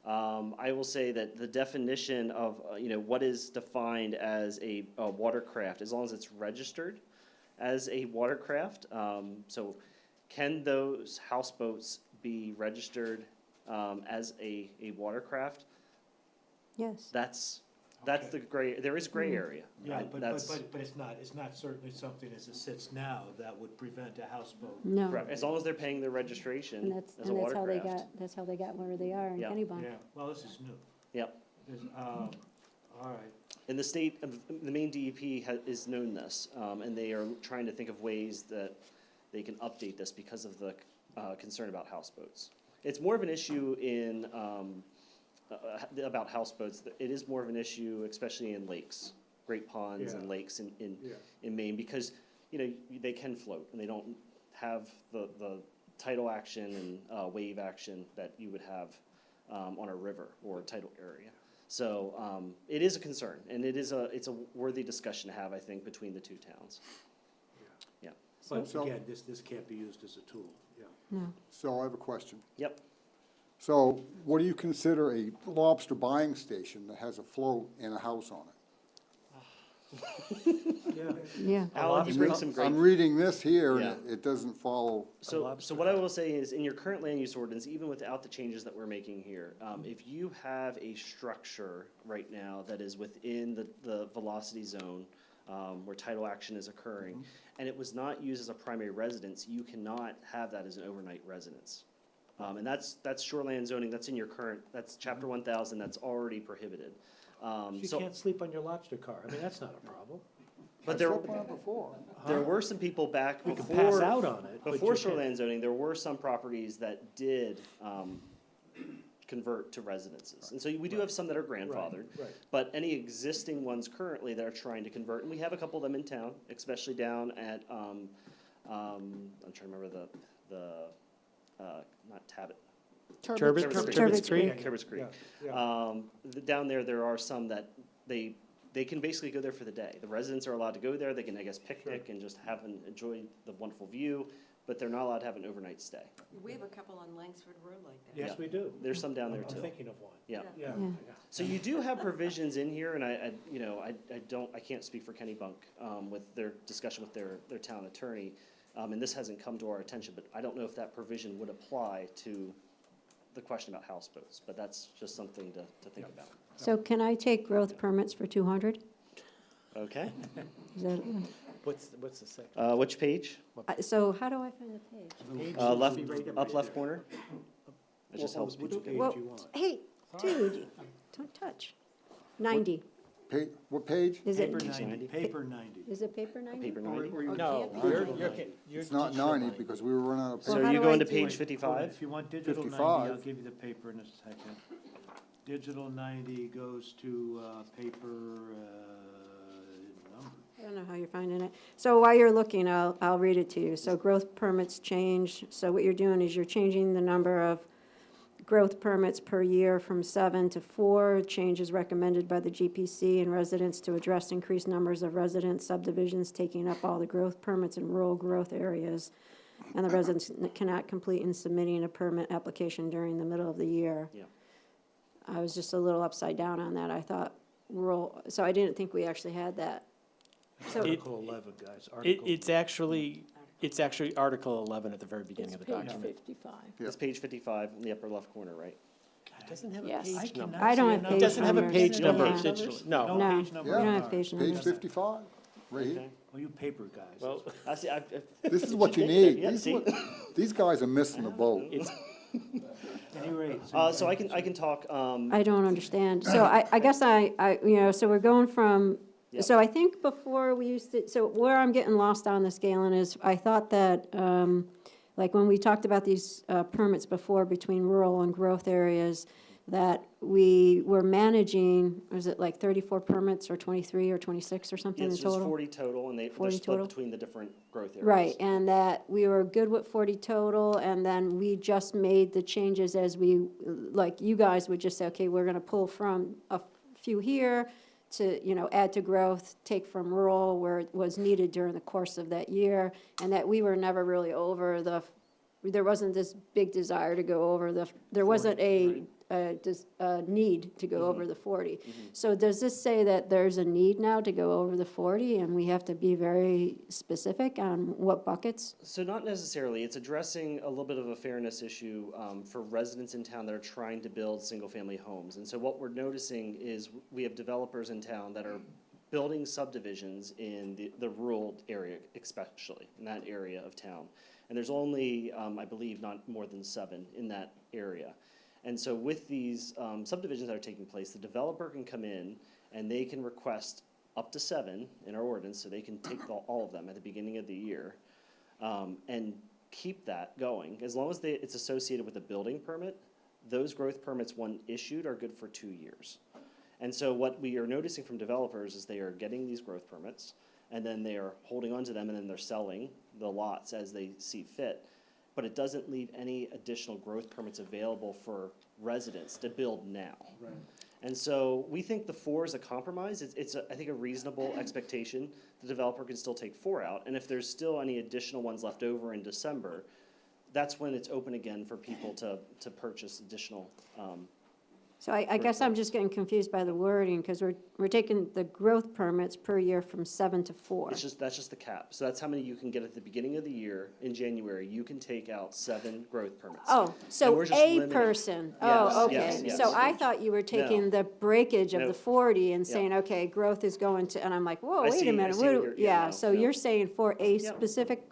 Speaker 16: I will say that the definition of, what is defined as a watercraft, as long as it's registered as a watercraft. So can those houseboats be registered as a watercraft?
Speaker 8: yes.
Speaker 16: That's That's the gray, there is gray area.
Speaker 3: Yeah,
Speaker 16: right?
Speaker 3: but
Speaker 16: That's
Speaker 3: it's not certainly something as it sits now that would prevent a houseboat.
Speaker 8: No.
Speaker 16: correct, as long as they're paying their
Speaker 8: And
Speaker 16: registration
Speaker 8: that's,
Speaker 16: as a
Speaker 8: and that's how they
Speaker 16: watercraft.
Speaker 8: got, that's how they got where they are in
Speaker 16: Yeah.
Speaker 8: Kennebunk.
Speaker 3: Yeah, well, this is new.
Speaker 16: Yep.
Speaker 3: All right.
Speaker 16: And the state, the Maine DEP is known this, and they are trying to think of ways that they can update this because of the concern about houseboats. It's more of an issue in, about houseboats. It is more of an issue, especially in lakes, great ponds and
Speaker 3: Yeah.
Speaker 16: lakes in Maine, because, you know, they can float, and they don't have the tidal action and wave action that you would have on a river or a tidal area. So it is a concern, and it's a worthy discussion to have, I think, between the two towns. Yeah.
Speaker 3: But
Speaker 1: So-
Speaker 3: again, this can't be used as a tool, yeah.
Speaker 8: No.
Speaker 1: So I have a question.
Speaker 16: Yep.
Speaker 1: So what do you consider a lobster buying station that has a float and a house on it?
Speaker 8: Yeah.
Speaker 16: Alan, you bring some great.
Speaker 1: I'm reading this here,
Speaker 16: Yeah.
Speaker 1: and it doesn't follow.
Speaker 16: So what I will say is, in your current land use ordinance, even without the changes that we're making here, if you have a structure right now that is within the velocity zone, where tidal action is occurring, and it was not used as a primary residence, you cannot have that as an overnight residence. And that's shoreland zoning, that's in your current, that's chapter 1000, that's already prohibited.
Speaker 3: You
Speaker 16: So,
Speaker 3: can't sleep on your lobster car, I mean, that's not a problem.
Speaker 16: but
Speaker 1: I
Speaker 16: there,
Speaker 1: slept on it before.
Speaker 16: there were some people back
Speaker 3: You can
Speaker 16: before.
Speaker 3: pass out on it, but
Speaker 16: Before
Speaker 3: you can't.
Speaker 16: shoreland zoning, there were some properties that did convert to residences. And so we do have some that are grandfathered.
Speaker 3: Right.
Speaker 16: But any existing ones currently that are trying to convert, and we have a couple of them in town, especially down at, I'm trying to remember not Tabit.
Speaker 8: Turbot's Creek.
Speaker 16: Turbot's Creek.
Speaker 3: Yeah,
Speaker 16: Down there are some that they can basically go there for the day. The residents are allowed to go there, they can, I guess, picnic and just enjoy the wonderful view, but they're not allowed to have an overnight stay.
Speaker 4: We have a couple on Langsford Road like that.
Speaker 3: Yes, we do.
Speaker 16: There's some down there
Speaker 3: I'm
Speaker 16: too.
Speaker 3: thinking of one.
Speaker 16: Yeah.
Speaker 3: Yeah.
Speaker 16: So you do have provisions in here, and I can't speak for Kennebunk, with their discussion with their town attorney, and this hasn't come to our attention, but I don't know if that provision would apply to the question about houseboats, but that's just something to think about.
Speaker 8: So can I take growth permits for 200?
Speaker 16: Okay,
Speaker 8: Is that,
Speaker 6: What's the second?
Speaker 16: which page?
Speaker 8: so how do I find the page?
Speaker 16: Up left corner? It just helps
Speaker 3: Which
Speaker 16: people.
Speaker 3: page
Speaker 8: Well,
Speaker 3: you want?
Speaker 8: hey, dude, don't touch. 90.
Speaker 1: What page?
Speaker 8: Is it,
Speaker 3: Paper
Speaker 16: 90.
Speaker 3: 90, paper 90.
Speaker 8: is it paper 90?
Speaker 16: Paper 90?
Speaker 6: No, you're
Speaker 1: It's not 90, because we were running out of
Speaker 16: So
Speaker 8: Well,
Speaker 1: paper.
Speaker 8: how
Speaker 16: are you
Speaker 8: do
Speaker 16: going
Speaker 8: I
Speaker 16: to
Speaker 8: do
Speaker 16: page
Speaker 8: it?
Speaker 16: 55?
Speaker 3: If you want digital 90,
Speaker 1: 55.
Speaker 3: I'll give you the paper in a second. Digital 90 goes to paper number.
Speaker 8: I don't know how you're finding it. So while you're looking, I'll read it to you. So growth permits change. So what you're doing is you're changing the number of growth permits per year from 7 to 4. Change is recommended by the GPC and residents to address increased numbers of resident subdivisions taking up all the growth permits in rural growth areas. And the residents cannot complete in submitting a permit application during the middle of the year.
Speaker 16: Yeah.
Speaker 8: I was just a little upside down on that. I thought rural, so I didn't think we actually had that. So
Speaker 3: Article 11, guys, Article.
Speaker 6: It's actually Article 11 at the very beginning
Speaker 12: It's
Speaker 6: of the
Speaker 12: page
Speaker 6: document.
Speaker 12: 55.
Speaker 16: It's page 55 in the upper left corner, right?
Speaker 6: It doesn't have a
Speaker 8: Yes.
Speaker 6: page number.
Speaker 8: I don't have
Speaker 3: see
Speaker 8: page
Speaker 6: It doesn't have a
Speaker 8: numbers.
Speaker 6: page number
Speaker 8: Yeah.
Speaker 6: digitally, no.
Speaker 8: No,
Speaker 3: page number
Speaker 8: we don't
Speaker 3: on
Speaker 8: have
Speaker 3: ours.
Speaker 8: page
Speaker 1: Page
Speaker 8: numbers.
Speaker 1: 55, right here.
Speaker 16: Okay.
Speaker 3: Well, you paper guys.
Speaker 6: Well,
Speaker 16: I see,
Speaker 1: This is what you
Speaker 16: Yeah,
Speaker 1: need.
Speaker 16: see?
Speaker 1: These guys are missing the boat.
Speaker 6: it's,
Speaker 3: At any rate.
Speaker 16: So I can talk,
Speaker 8: I don't understand. So I guess so we're going from,
Speaker 16: Yep.
Speaker 8: so I think before we used to, so where I'm getting lost on the scaling is, I thought that, like when we talked about these permits before between rural and growth areas, that we were managing, was it like 34 permits or 23 or 26 or something in
Speaker 16: it's just
Speaker 8: total?
Speaker 16: 40 total, and they're
Speaker 8: 40
Speaker 16: split
Speaker 8: total?
Speaker 16: between the different growth areas.
Speaker 8: Right, and that we were good with 40 total, and then we just made the changes as we, like, you guys would just say, okay, we're gonna pull from a few here to, add to growth, take from rural where it was needed during the course of that year, and that we were never really over the there wasn't this big desire to go over there wasn't a need to go over the 40. So does this say that there's a need now to go over the 40, and we have to be very specific on what buckets?
Speaker 16: So not necessarily. It's addressing a little bit of a fairness issue for residents in town that are trying to build single-family homes. And so what we're noticing is we have developers in town that are building subdivisions in the rural area, especially in that area of town. And there's only, I believe, not more than 7 in that area. And so with these subdivisions that are taking place, the developer can come in and they can request up to 7 in our ordinance, so they can take all of them at the beginning of the year and keep that going. As long as it's associated with a building permit, those growth permits, when issued, are good for 2 years. And so what we are noticing from developers is they are getting these growth permits, and then they are holding on to them, and then they're selling the lots as they see fit. But it doesn't leave any additional growth permits available for residents to build now.
Speaker 3: Right.
Speaker 16: And so we think the 4 is a compromise. It's I think, a reasonable expectation. The developer can still take 4 out, and if there's still any additional ones left over in December, that's when it's open again for people to purchase additional.
Speaker 8: So I guess I'm just getting confused by the wording, because we're taking the growth permits per year from 7 to 4.
Speaker 16: That's just the cap. So that's how many you can get at the beginning of the year. In January, you can take out 7 growth permits.
Speaker 8: Oh,
Speaker 16: And
Speaker 8: so
Speaker 16: we're just
Speaker 8: a
Speaker 16: limiting-
Speaker 8: person,
Speaker 16: Yes,
Speaker 8: oh, okay.
Speaker 16: yes, yes.
Speaker 8: So I thought you were taking the breakage of
Speaker 16: No.
Speaker 8: the 40 and
Speaker 16: Yeah.
Speaker 8: saying, okay, growth is going to, and I'm like, whoa,
Speaker 16: I
Speaker 8: wait
Speaker 16: see-
Speaker 8: a
Speaker 16: I
Speaker 8: minute.
Speaker 16: see what
Speaker 8: what-
Speaker 16: you're-
Speaker 8: Yeah,
Speaker 16: no,
Speaker 8: so
Speaker 16: no.
Speaker 8: you're saying for a
Speaker 16: Yep.
Speaker 8: specific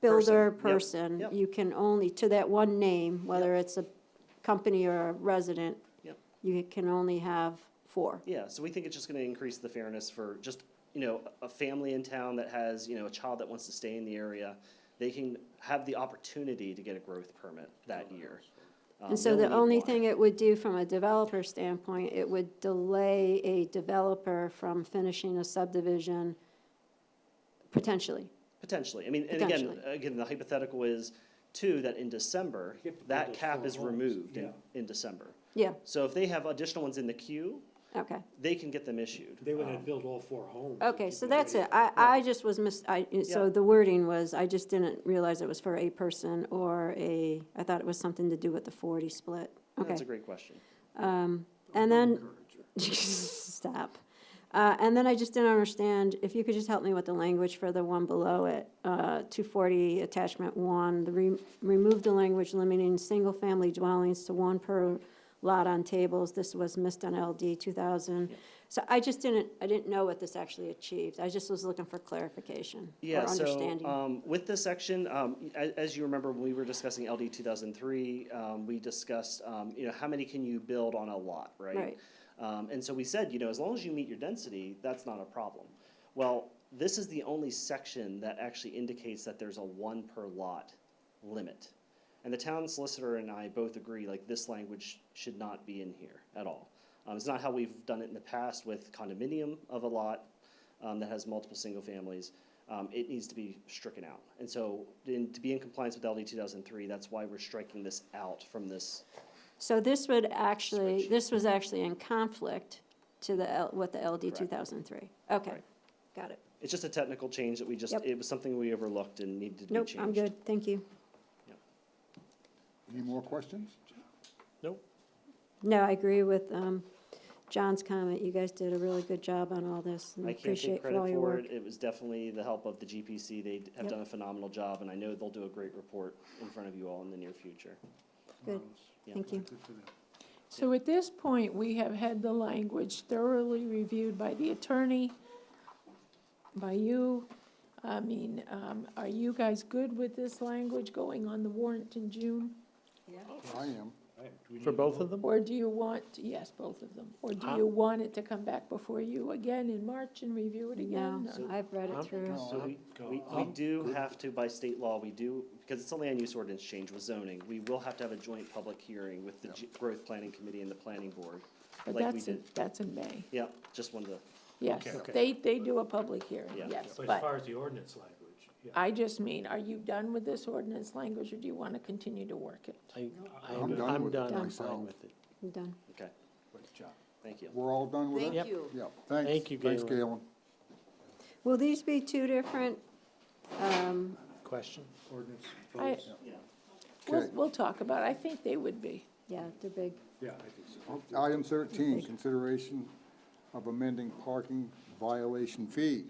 Speaker 8: builder,
Speaker 16: Yep,
Speaker 8: person,
Speaker 16: yep.
Speaker 8: you can only, to that one name, whether it's a company or a resident,
Speaker 16: Yep.
Speaker 8: you can only have 4.
Speaker 16: Yeah, so we think it's just gonna increase the fairness for just, a family in town that has, a child that wants to stay in the area. They can have the opportunity to get a growth permit that year.
Speaker 8: And so
Speaker 16: they
Speaker 8: the
Speaker 16: need
Speaker 8: only
Speaker 16: one.
Speaker 8: thing it would do from a developer standpoint, it would delay a developer from finishing a subdivision potentially.
Speaker 16: Potentially. I mean, and again,
Speaker 8: Potentially.
Speaker 16: the hypothetical is, too, that in December,
Speaker 3: You have to build
Speaker 16: that
Speaker 3: those
Speaker 16: cap
Speaker 3: 4
Speaker 16: is
Speaker 3: homes,
Speaker 16: removed
Speaker 3: yeah.
Speaker 16: in December.
Speaker 8: Yeah,
Speaker 16: So if they have additional ones in the queue,
Speaker 8: okay.
Speaker 16: they can get them issued.
Speaker 3: They would have built all 4 homes.
Speaker 8: Okay,
Speaker 3: and
Speaker 8: so
Speaker 3: keep it
Speaker 8: that's
Speaker 3: ready.
Speaker 8: it. I just was so
Speaker 16: Yeah.
Speaker 8: the wording was, I just didn't realize it was for a person or I thought it was something to do with the 40 split. Okay.
Speaker 16: That's a great question.
Speaker 8: And then, stop. And then I just didn't understand, if you could just help me with the language for the one below it, 240 attachment 1, remove the language limiting single-family dwellings to 1 per lot on tables. This was missed on LD 2000.
Speaker 16: Yeah.
Speaker 8: So I didn't know what this actually achieved. I just was looking for clarification or
Speaker 16: Yeah,
Speaker 8: understanding.
Speaker 16: so, with this section, as you remember, when we were discussing LD 2003, we discussed, how many can you build on a lot, right?
Speaker 8: Right.
Speaker 16: And so we said, as long as you meet your density, that's not a problem. Well, this is the only section that actually indicates that there's a 1 per lot limit. And the town solicitor and I both agree, like, this language should not be in here at all. It's not how we've done it in the past with condominium of a lot that has multiple single families. It needs to be stricken out. And so to be in compliance with LD 2003, that's why we're striking this out from this.
Speaker 8: So this was actually in conflict to with the LD
Speaker 16: Correct.
Speaker 8: 2003. Okay,
Speaker 16: Right.
Speaker 8: got it.
Speaker 16: It's just a technical change that we just,
Speaker 8: Yep.
Speaker 16: it was something we overlooked and needed to be
Speaker 8: Nope,
Speaker 16: changed.
Speaker 8: I'm good, thank you.
Speaker 1: Any more questions?
Speaker 8: No, I agree with John's comment. You guys did a really good job on all this, and
Speaker 16: I can't
Speaker 8: appreciate
Speaker 16: take
Speaker 8: for
Speaker 16: credit
Speaker 8: all your
Speaker 16: for
Speaker 8: work.
Speaker 16: it. It was definitely the help of the GPC. They have
Speaker 8: Yep.
Speaker 16: done a phenomenal job, and I know they'll do a great report in front of you all in the near future.
Speaker 8: Good,
Speaker 16: Yeah.
Speaker 8: thank you.
Speaker 12: So at this point, we have had the language thoroughly reviewed by the attorney, by you. I mean, are you guys good with this language going on the warrant in June?
Speaker 1: I am.
Speaker 6: For both of them?
Speaker 12: Or do you want, yes, both of them, or do you want it to come back before you again in March and review it again?
Speaker 8: No,
Speaker 12: or-
Speaker 8: I've read it through.
Speaker 16: So we do have to, by state law, we do, because it's a land use ordinance change with zoning, we will have to have a joint public hearing with the Growth Planning Committee and the Planning Board.
Speaker 12: But
Speaker 16: like we
Speaker 12: that's in May.
Speaker 16: Yeah, just wanted to,
Speaker 12: Yes,
Speaker 3: Okay.
Speaker 12: they do a public hearing,
Speaker 16: Yeah.
Speaker 12: yes,
Speaker 3: But as
Speaker 12: but
Speaker 3: far as the ordinance language, yeah.
Speaker 12: I just mean, are you done with this ordinance language, or do you want to continue to work it?
Speaker 1: I'm done with it
Speaker 6: I'm
Speaker 1: myself.
Speaker 6: fine with it.
Speaker 8: I'm done.
Speaker 16: okay,
Speaker 3: Good job.
Speaker 16: thank you.
Speaker 1: We're all done with it?
Speaker 4: Thank you.
Speaker 1: Yeah, thanks.
Speaker 6: Thank you,
Speaker 1: Thanks,
Speaker 6: Galen.
Speaker 1: Galen.
Speaker 8: Will these be 2 different,
Speaker 6: Question?
Speaker 3: Ordinance
Speaker 12: I-
Speaker 3: votes.
Speaker 1: Okay.
Speaker 12: We'll talk about it. I think they would be.
Speaker 8: Yeah, they're big.
Speaker 3: Yeah, I think so.
Speaker 1: Item 13, consideration of amending parking violation fees.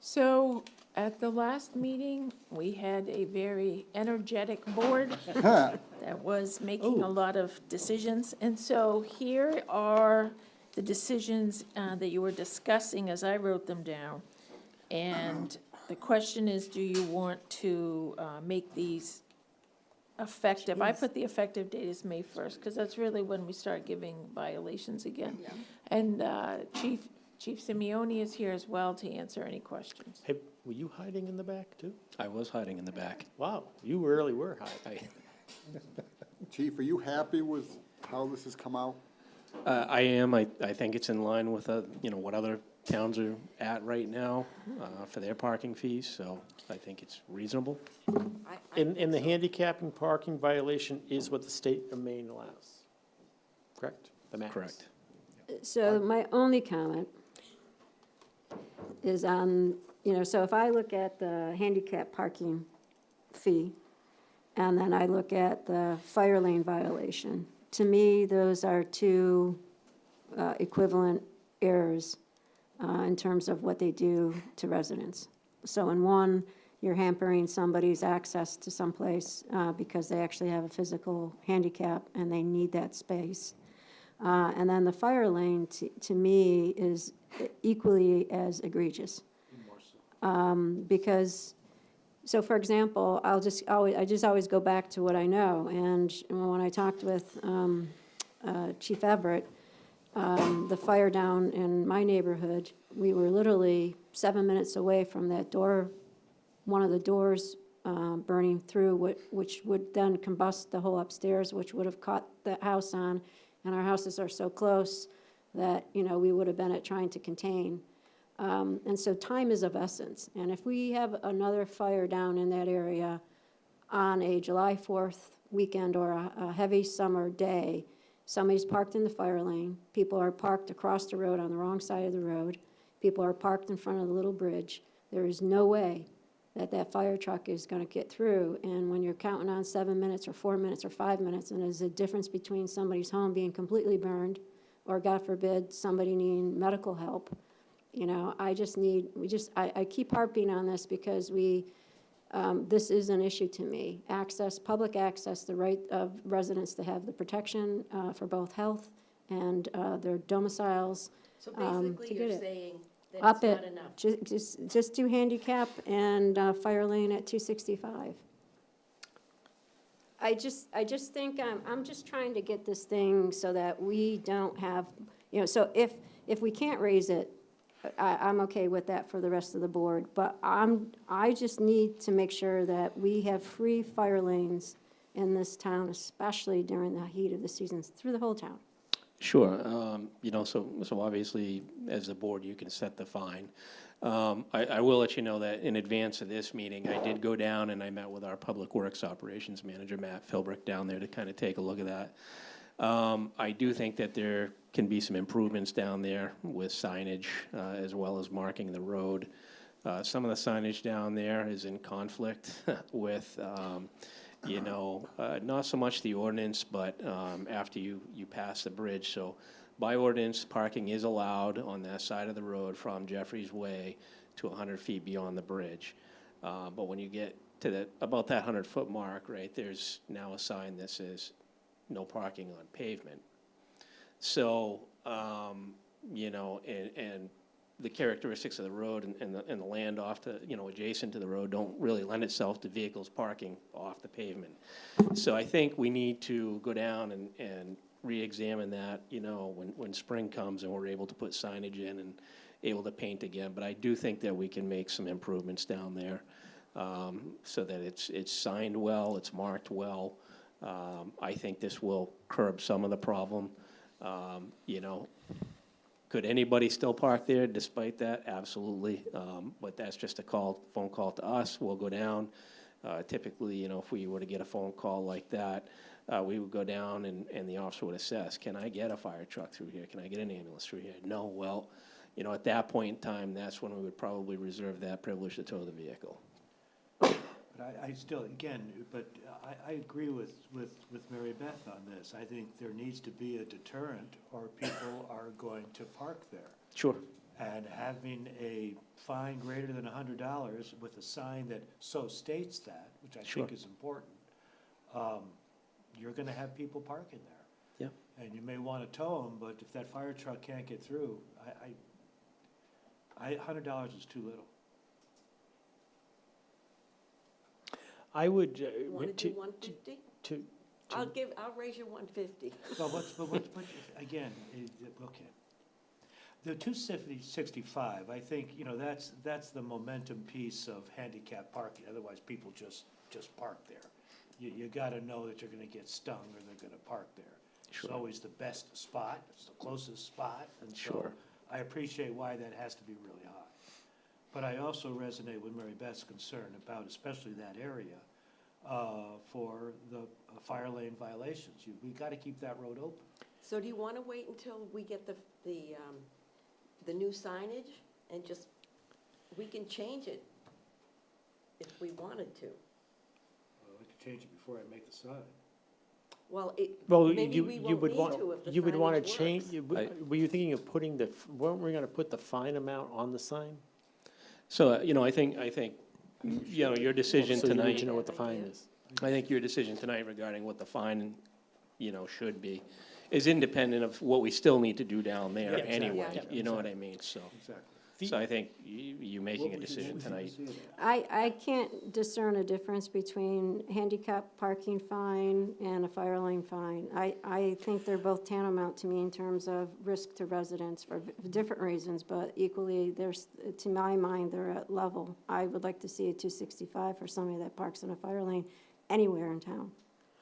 Speaker 12: So at the last meeting, we had a very energetic board that was making a lot of decisions. And so here are the decisions that you were discussing as I wrote them down. And the question is, do you want to make these effective? I put the effective date as May 1st, because that's really when we start giving violations again. And Chief Simeone is here as well to answer any questions.
Speaker 6: Hey, were you hiding in the back too?
Speaker 17: I was hiding in the back.
Speaker 6: Wow, you really were hiding.
Speaker 1: Chief, are you happy with how this has come out?
Speaker 17: I am. I think it's in line with, what other towns are at right now for their parking fees, so I think it's reasonable.
Speaker 6: And the handicapping parking violation is what the state of Maine allows, correct? The max.
Speaker 17: Correct.
Speaker 8: So my only comment is on, so if I look at the handicap parking fee, and then I look at the fire lane violation, to me, those are two equivalent errors in terms of what they do to residents. So in one, you're hampering somebody's access to someplace because they actually have a physical handicap and they need that space. And then the fire lane, to me, is equally as egregious. Because, so for example, I just always go back to what I know. And when I talked with Chief Everett, the fire down in my neighborhood, we were literally 7 minutes away from that door, one of the doors burning through, which would then combust the whole upstairs, which would have caught the house on. And our houses are so close that, we would have been trying to contain. And so time is of essence. And if we have another fire down in that area on a July 4th weekend or a heavy summer day, somebody's parked in the fire lane, people are parked across the road on the wrong side of the road, people are parked in front of the little bridge, there is no way that fire truck is going to get through. And when you're counting on 7 minutes or 4 minutes or 5 minutes, and there's a difference between somebody's home being completely burned or, God forbid, somebody needing medical help, I keep harping on this because this is an issue to me. Public access, the right of residents to have the protection for both health and their domiciles.
Speaker 4: So
Speaker 8: to
Speaker 4: basically,
Speaker 8: get
Speaker 4: you're
Speaker 8: it.
Speaker 4: saying that
Speaker 8: Up
Speaker 4: it's not
Speaker 8: it,
Speaker 4: enough.
Speaker 8: just do handicap and fire lane at 265. I just think, I'm just trying to get this thing so that we don't have, so if we can't raise it, I'm okay with that for the rest of the board, but I just need to make sure that we have free fire lanes in this town, especially during the heat of the seasons, through the whole town.
Speaker 17: Sure. So obviously, as the board, you can set the fine. I will let you know that in advance of this meeting, I did go down and I met with our Public Works Operations Manager, Matt Philbrick, down there to kind of take a look at that. I do think that there can be some improvements down there with signage as well as marking the road. Some of the signage down there is in conflict with, not so much the ordinance, but after you pass the bridge. So by ordinance, parking is allowed on that side of the road from Jeffries Way to 100 feet beyond the bridge. But when you get to about that 100-foot mark, right, there's now a sign that says no parking on pavement. So, and the characteristics of the road and the land off to, adjacent to the road don't really lend itself to vehicles parking off the pavement. So I think we need to go down and re-examine that, when spring comes and we're able to put signage in and able to paint again. But I do think that we can make some improvements down there so that it's signed well, it's marked well. I think this will curb some of the problem. Could anybody still park there despite that? Absolutely. But that's just a phone call to us. We'll go down. Typically, if we were to get a phone call like that, we would go down and the officer would assess, can I get a fire truck through here? Can I get an ambulance through here? No. Well, at that point in time, that's when we would probably reserve that privilege to tow the vehicle.
Speaker 3: But I still, again, but I agree with Mary Beth on this. I think there needs to be a deterrent, or people are going to park there.
Speaker 6: Sure.
Speaker 3: And having a fine greater than $100 with a sign that so states that, which I think is important, you're gonna have people parking there.
Speaker 6: Yeah.
Speaker 3: And you may wanna tow them, but if that fire truck can't get through, $100 is too little.
Speaker 6: I would,
Speaker 4: Want to do 150? I'll raise you 150.
Speaker 3: Well, again, okay. The 265, I think, you know, that's the momentum piece of handicap parking, otherwise people just park there. You gotta know that you're gonna get stung or they're gonna park there. It's always the best spot, it's the closest spot, and so I appreciate why that has to be really high. But I also resonate with Mary Beth's concern about especially that area for the fire lane violations. We gotta keep that road open.
Speaker 4: So do you want to wait until we get the new signage and just, we can change it if we wanted to?
Speaker 3: Well, I could change it before I make the sign.
Speaker 4: Well, maybe we
Speaker 6: you
Speaker 4: won't
Speaker 6: would
Speaker 4: need
Speaker 6: want,
Speaker 4: to if the
Speaker 6: you would want to
Speaker 4: signage
Speaker 6: change,
Speaker 4: works.
Speaker 6: were you thinking of putting weren't we gonna put the fine amount on the sign?
Speaker 17: So, you know, I think, you know, your decision
Speaker 6: So you need
Speaker 17: tonight,
Speaker 6: to know what the fine is.
Speaker 17: I think your decision tonight regarding what the fine, you know, should be, is independent of what we still need to do down there
Speaker 6: Yeah, exactly.
Speaker 17: anyway,
Speaker 6: Yeah.
Speaker 17: you know what I mean, so.
Speaker 3: Exactly.
Speaker 17: So I think you making a decision tonight.
Speaker 8: I can't discern a difference between handicap parking fine and a fire lane fine. I think they're both tantamount to me in terms of risk to residents for different reasons, but equally, to my mind, they're at level. I would like to see a 265 for somebody that parks in a fire lane anywhere in town.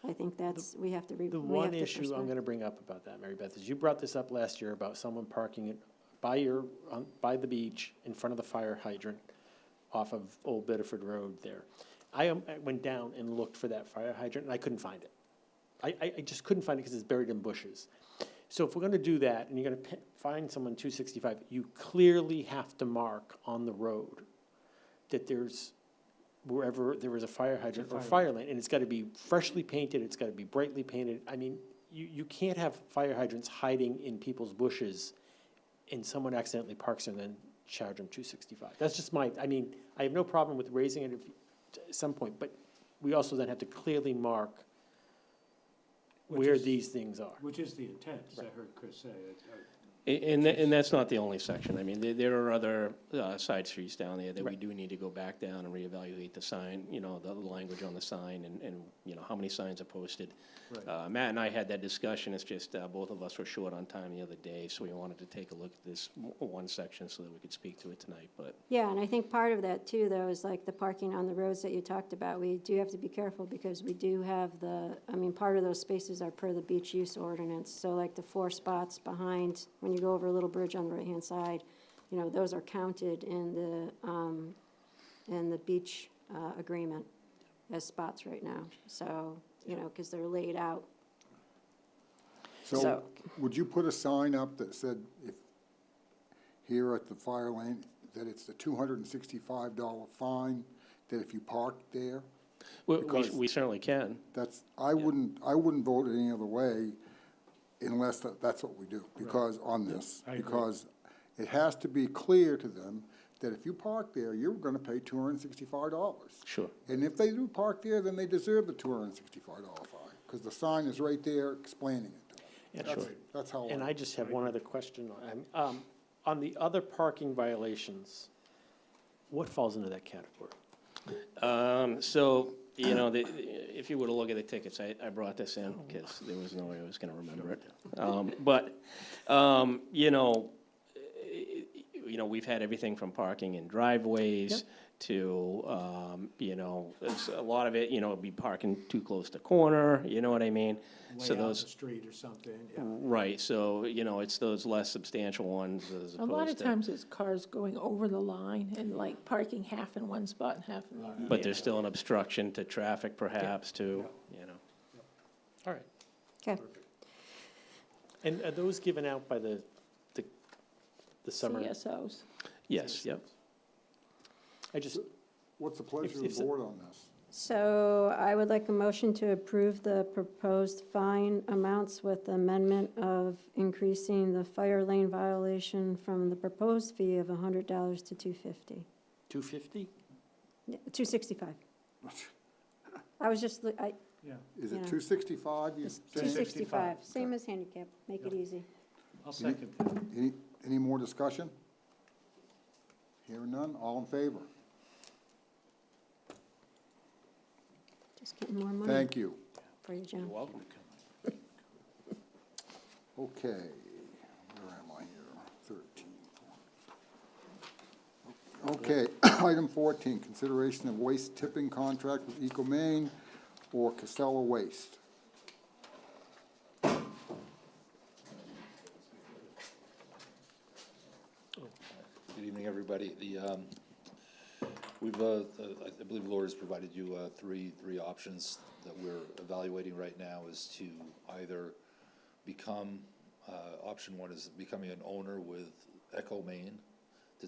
Speaker 8: I think we have to
Speaker 6: The one issue I'm gonna bring up about that, Mary Beth, is you brought this up last year about someone parking it by the beach in front of the fire hydrant off of Old Bedford Road there. I went down and looked for that fire hydrant, and I couldn't find it. I just couldn't find it because it's buried in bushes. So if we're gonna do that, and you're gonna find someone 265, you clearly have to mark on the road that there's, wherever there is a fire hydrant or fire lane, and it's gotta be freshly painted, it's gotta be brightly painted. I mean, you can't have fire hydrants hiding in people's bushes and someone accidentally parks and then charge them 265. That's just I have no problem with raising it at some point, but we also then have to clearly mark where these things are.
Speaker 3: Which is the intent, as I heard Chris say.
Speaker 17: And that's not the only section. I mean, there are other side streets down there that we do need to go back down and reevaluate the sign, you know, the language on the sign and you know, how many signs are posted.
Speaker 3: Right.
Speaker 17: Matt and I had that discussion. It's just both of us were short on time the other day, so we wanted to take a look at this one section so that we could speak to it tonight, but.
Speaker 8: Yeah, and I think part of that too, though, is like the parking on the roads that you talked about. We do have to be careful because we do have part of those spaces are per the beach use ordinance. So like the 4 spots behind, when you go over a little bridge on the right-hand side, you know, those are counted in the beach agreement as spots right now. So, you know, because they're laid out.
Speaker 1: So would you put a sign up that said, if here at the fire lane, that it's the $265 fine, that if you park there?
Speaker 17: We certainly can.
Speaker 1: I wouldn't vote any other way unless that's what we do, because on this. Because it has to be clear to them that if you park there, you're gonna pay $265.
Speaker 17: Sure.
Speaker 1: And if they do park there, then they deserve the $265 fine, because the sign is right there explaining it to them.
Speaker 6: Yeah, sure.
Speaker 1: That's how.
Speaker 6: And I just have one other question. On the other parking violations, what falls into that category?
Speaker 17: So, you know, if you were to look at the tickets, I brought this in because there was no way I was gonna remember it. But, you know, we've had everything from parking in driveways to, you know, a lot of it, you know, be parking too close to corner, you know what I mean? So
Speaker 3: Way out
Speaker 17: those,
Speaker 3: the street or something,
Speaker 17: right, so, you know, it's those less substantial ones as opposed to.
Speaker 12: A lot of times it's cars going over the line and like parking half in one spot and half in the other.
Speaker 17: But there's still an obstruction to traffic perhaps too, you know.
Speaker 6: All right.
Speaker 8: Okay.
Speaker 6: And are those given out by the summer?
Speaker 12: CSOs.
Speaker 17: Yes, yep.
Speaker 6: I just.
Speaker 1: What's the pleasure of
Speaker 6: if
Speaker 1: the board on this?
Speaker 8: So I would like a motion to approve the proposed fine amounts with the amendment of increasing the fire lane violation from the proposed fee of $100 to $250.
Speaker 6: 250?
Speaker 8: Yeah, $265. I was just,
Speaker 3: Yeah,
Speaker 1: Is it
Speaker 8: Yeah.
Speaker 1: 265 you
Speaker 8: it's
Speaker 1: saying?
Speaker 8: $265, same as handicap, make it easy.
Speaker 3: I'll second that.
Speaker 1: Any more discussion? Hearing none, all in favor?
Speaker 8: Just getting more money
Speaker 1: Thank you.
Speaker 8: for you, John.
Speaker 6: welcome.
Speaker 1: Okay, where am I here? 13. Okay, item 14, consideration of waste tipping contract with EcoMaine or Casella Waste.
Speaker 18: Good evening, everybody. I believe Laura's provided you three options that we're evaluating right now is to either become, option one is becoming an owner with EcoMaine to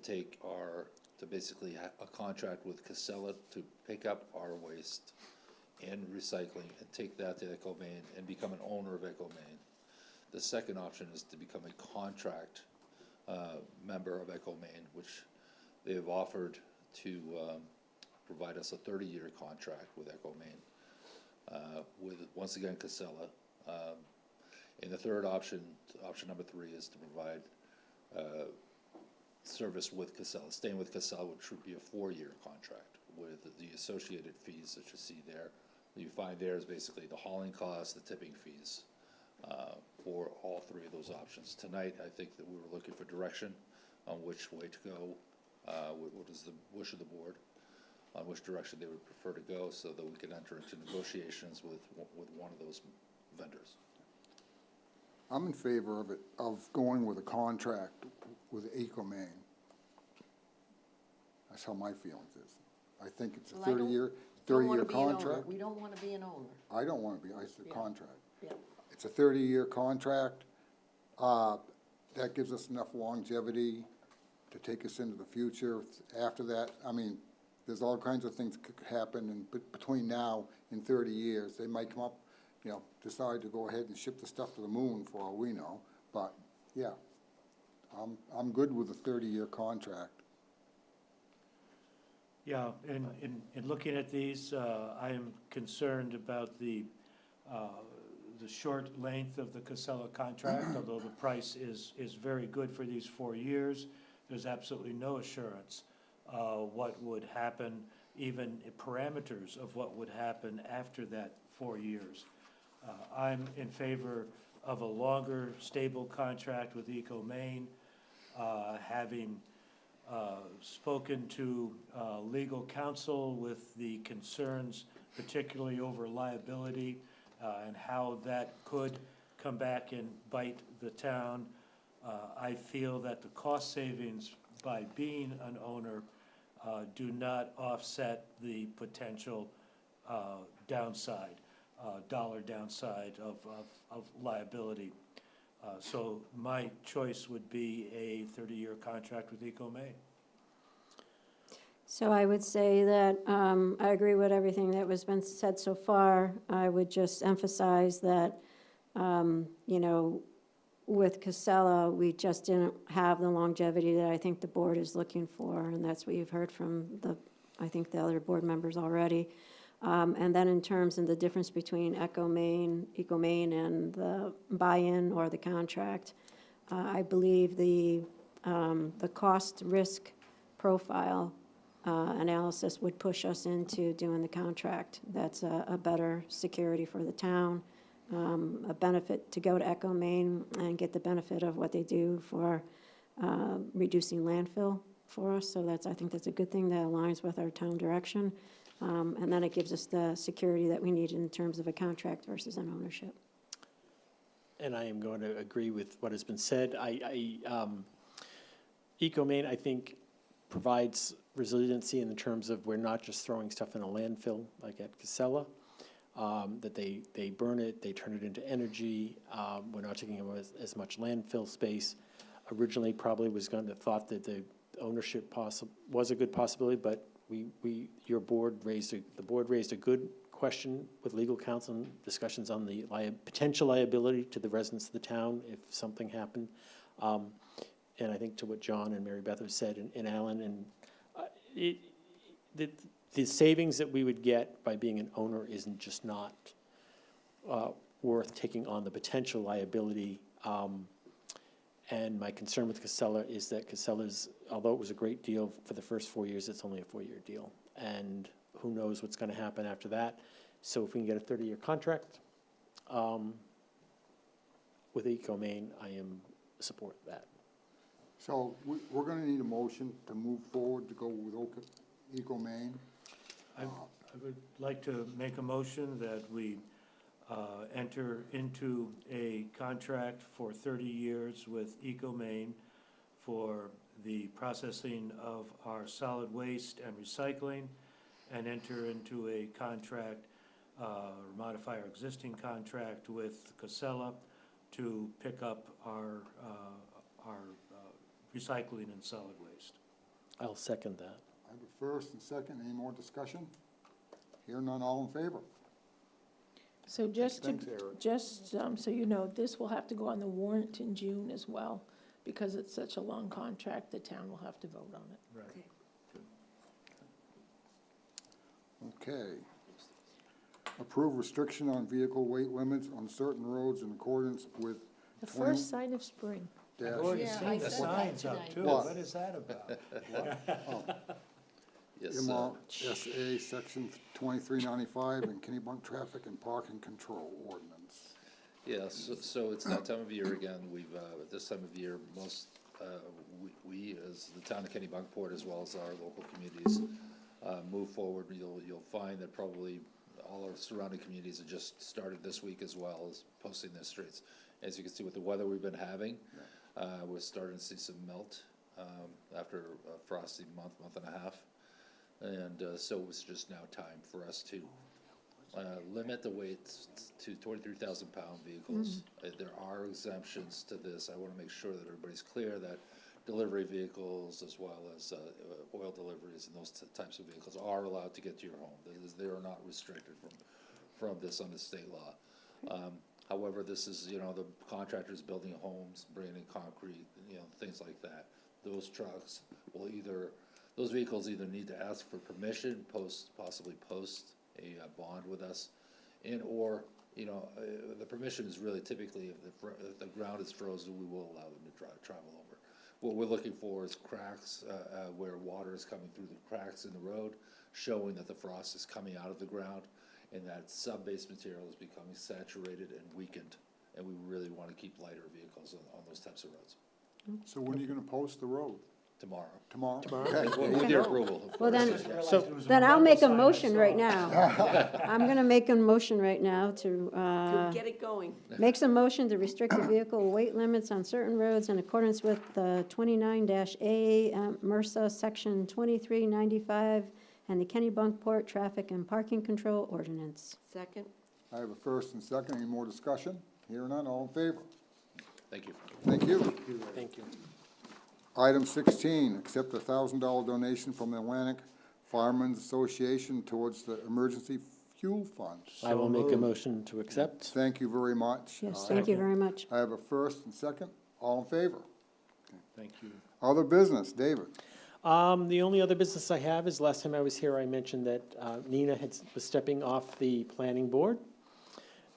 Speaker 18: basically a contract with Casella to pick up our waste and recycling and take that to EcoMaine and become an owner of EcoMaine. The second option is to become a contract member of EcoMaine, which they have offered to provide us a 30-year contract with EcoMaine, with, once again, Casella. And the third option, option number 3, is to provide service with Casella, staying with Casella, which would be a 4-year contract with the associated fees that you see there. What you find there is basically the hauling costs, the tipping fees, for all 3 of those options. Tonight, I think that we were looking for direction on which way to go, what is the wish of the board, on which direction they would prefer to go, so that we can enter into negotiations with one of those vendors.
Speaker 1: I'm in favor of it, of going with a contract with EcoMaine. That's how my feelings is. I think it's a
Speaker 4: Well, I don't-
Speaker 1: 30-year
Speaker 4: Don't wanna be an owner.
Speaker 1: contract.
Speaker 4: We don't want to be an owner.
Speaker 1: I don't want to be, I said
Speaker 4: Yeah.
Speaker 1: contract.
Speaker 4: Yeah.
Speaker 1: It's a 30-year contract. That gives us enough longevity to take us into the future. After that, I mean, there's all kinds of things could happen, and between now and 30 years, they might come up, decide to go ahead and ship the stuff to the moon for all we know. But, yeah, I'm good with a 30-year contract.
Speaker 3: Yeah, in looking at these, I am concerned about the short length of the Casella contract, although the price is very good for these 4 years. There's absolutely no assurance what would happen, even parameters of what would happen after that 4 years. I'm in favor of a longer, stable contract with EcoMaine, having spoken to legal counsel with the concerns, particularly over liability, and how that could come back and bite the town. I feel that the cost savings by being an owner do not offset the potential downside, dollar downside of liability. So my choice would be a 30-year contract with EcoMaine.
Speaker 8: So I would say that I agree with everything that was been said so far. I would just emphasize that, with Casella, we just didn't have the longevity that I think the board is looking for, and that's what you've heard from I think the other board members already. And then in terms of the difference between EcoMaine and the buy-in or the contract, I believe the cost risk profile analysis would push us into doing the contract. That's a better security for the town, a benefit to go to EcoMaine and get the benefit of what they do for reducing landfill for us. So I think that's a good thing that aligns with our town direction. And then it gives us the security that we need in terms of a contract versus an ownership.
Speaker 6: And I am going to agree with what has been said. EcoMaine, I think, provides resiliency in the terms of we're not just throwing stuff in a landfill like at Casella, that they burn it, they turn it into energy. We're not taking up as much landfill space. Originally, probably was going to thought that the ownership was a good possibility, but your board the board raised a good question with legal counsel and discussions on the potential liability to the residents of the town if something happened. And I think to what John and Mary Beth have said, and Alan, and the savings that we would get by being an owner isn't just not worth taking on the potential liability. And my concern with Casella is that Casella's, although it was a great deal for the first 4 years, it's only a 4-year deal. And who knows what's gonna happen after that. So if we can get a 30-year contract with EcoMaine, I am support that.
Speaker 1: So we're gonna need a motion to move forward to go with EcoMaine.
Speaker 3: I would like to make a motion that we enter into a contract for 30 years with EcoMaine for the processing of our solid waste and recycling, and enter into a contract, modify our existing contract with Casella to pick up our recycling and solid waste.
Speaker 6: I'll second that.
Speaker 1: I have a first and second. Any more discussion? Hear none, all in favor?
Speaker 12: So just
Speaker 1: Thanks, Eric.
Speaker 12: so you know, this will have to go on the warrant in June as well, because it's such a long contract, the town will have to vote on it.
Speaker 3: Right.
Speaker 1: Okay. Approve restriction on vehicle weight limits on certain roads in accordance with
Speaker 12: The first sign of spring.
Speaker 3: I've already
Speaker 4: Yeah,
Speaker 3: seen
Speaker 4: I
Speaker 3: the
Speaker 4: said that
Speaker 3: signs up
Speaker 4: tonight.
Speaker 3: too.
Speaker 1: What?
Speaker 3: What is that about?
Speaker 18: Yes,
Speaker 1: MRSA Section 2395 and Kennebunk Traffic and Parking Control Ordinance.
Speaker 18: yes, so it's that time of year again, we've, at this time of year, we, as the town of Kennebunkport, as well as our local communities, move forward. You'll find that probably all our surrounding communities have just started this week as well as posting their streets. As you can see with the weather we've been having, we're starting to see some melt, after a frosty month and a half. And so it's just now time for us to limit the weights to 23,000 pound vehicles. There are exemptions to this. I want to make sure that everybody's clear that delivery vehicles as well as oil deliveries and those types of vehicles are allowed to get to your home. They are not restricted from this under state law. However, this is, the contractors building homes, bringing in concrete, things like that. Those trucks will those vehicles either need to ask for permission, possibly post a bond with us, or the permission is really typically if the ground is frozen, we will allow them to travel over. What we're looking for is cracks where water is coming through the cracks in the road, showing that the frost is coming out of the ground and that sub-base material is becoming saturated and weakened. And we really want to keep lighter vehicles on those types of roads.
Speaker 1: So when are you gonna post the road?
Speaker 18: Tomorrow.
Speaker 1: Tomorrow?
Speaker 6: Tomorrow?
Speaker 1: Okay.
Speaker 18: With your approval, of
Speaker 8: Well,
Speaker 18: course.
Speaker 8: then I'll make a motion right now. I'm gonna make a motion right now to,
Speaker 4: To get it going.
Speaker 8: makes a motion to restrict the vehicle weight limits on certain roads in accordance with the 29-A MRSA Section 2395 and the Kennebunkport Traffic and Parking Control Ordinance.
Speaker 4: Second?
Speaker 1: I have a first and second. Any more discussion? Hear none, all in favor?
Speaker 18: Thank you.
Speaker 1: Thank you.
Speaker 6: Thank you.
Speaker 1: Item 16, accept a $1,000 donation from the Atlantic Firemen's Association towards the Emergency Fuel Fund.
Speaker 6: I will make a motion to accept.
Speaker 1: Thank you very much.
Speaker 12: Yes,
Speaker 8: Thank you very much.
Speaker 1: I have a first and second. All in favor?
Speaker 3: Thank you.
Speaker 1: Other business, David?
Speaker 6: The only other business I have is last time I was here, I mentioned that Nina was stepping off the planning board.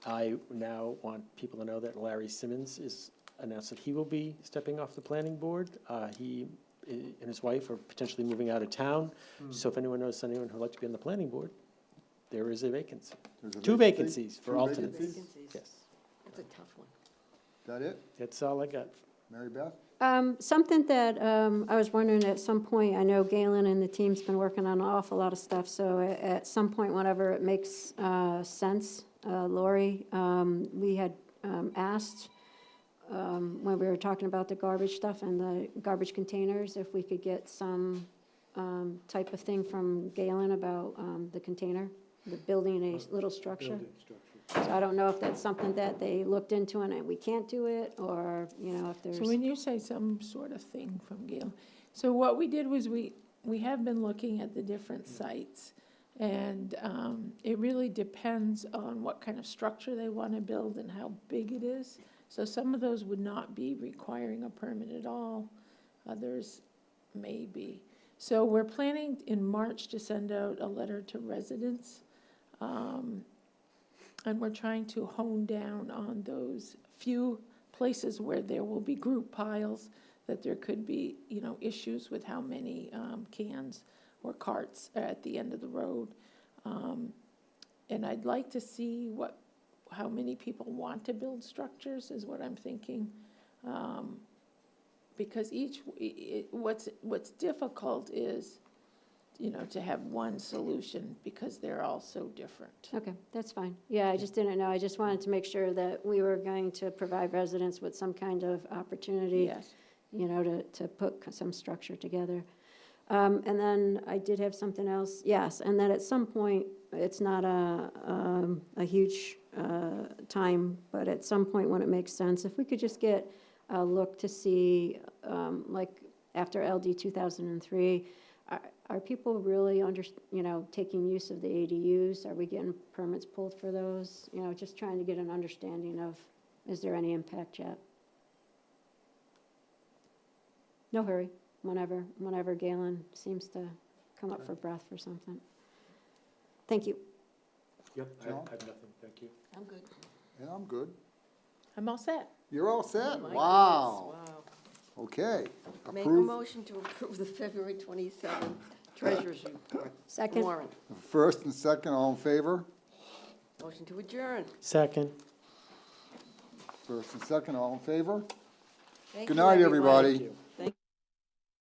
Speaker 6: I now want people to know that Larry Simmons is announced that he will be stepping off the planning board. He and his wife are potentially moving out of town. So if anyone knows anyone who'd like to be on the planning board, there is a vacancy.
Speaker 1: There's a
Speaker 6: Two vacancies for
Speaker 1: Two
Speaker 6: alternates.
Speaker 1: vacancies?
Speaker 6: Yes,
Speaker 4: That's a tough one.
Speaker 1: That it?
Speaker 6: that's all I got.
Speaker 1: Mary Beth?
Speaker 8: Something that I was wondering at some point, I know Galen and the team's been working on an awful lot of stuff, so at some point, whenever it makes sense, Lori, we had asked when we were talking about the garbage stuff and the garbage containers, if we could get some type of thing from Galen about the container, the building a little structure. So I don't know if that's something that they looked into and we can't do it, or, if there's.
Speaker 12: So when you say some sort of thing from Gail, so what we did was we have been looking at the different sites, and it really depends on what kind of structure they want to build and how big it is. So some of those would not be requiring a permit at all, others may be. So we're planning in March to send out a letter to residents, and we're trying to hone down on those few places where there will be group piles, that there could be, issues with how many cans or carts are at the end of the road. And I'd like to see how many people want to build structures is what I'm thinking. Because what's difficult is, to have one solution, because they're all so different.
Speaker 8: Okay, that's fine. Yeah, I just didn't know. I just wanted to make sure that we were going to provide residents with some kind of opportunity,
Speaker 12: Yes.
Speaker 8: to put some structure together. And then I did have something else, yes, and that at some point, it's not a huge time, but at some point when it makes sense, if we could just get a look to see, like after LD 2003, are people really taking use of the ADUs? Are we getting permits pulled for those? Just trying to get an understanding of, is there any impact yet? No hurry, whenever Galen seems to come up for breath for something. Thank you.
Speaker 6: Yep,
Speaker 1: I have
Speaker 6: nothing, thank you.
Speaker 4: I'm good.
Speaker 1: Yeah, I'm good.
Speaker 12: I'm all set.
Speaker 1: You're all set?
Speaker 4: Oh, my
Speaker 1: Wow.
Speaker 4: goodness, wow.
Speaker 1: Okay.
Speaker 4: Make a
Speaker 1: Approve.
Speaker 4: motion to approve the February 27th treasurer's report.
Speaker 8: Second.
Speaker 4: Warrant.
Speaker 1: First and second, all in favor?
Speaker 4: Motion to adjourn.
Speaker 6: Second.
Speaker 1: First and second, all in favor?
Speaker 4: Thank
Speaker 1: Good
Speaker 4: you,
Speaker 1: night,
Speaker 4: everyone.
Speaker 1: everybody.
Speaker 6: Thank you.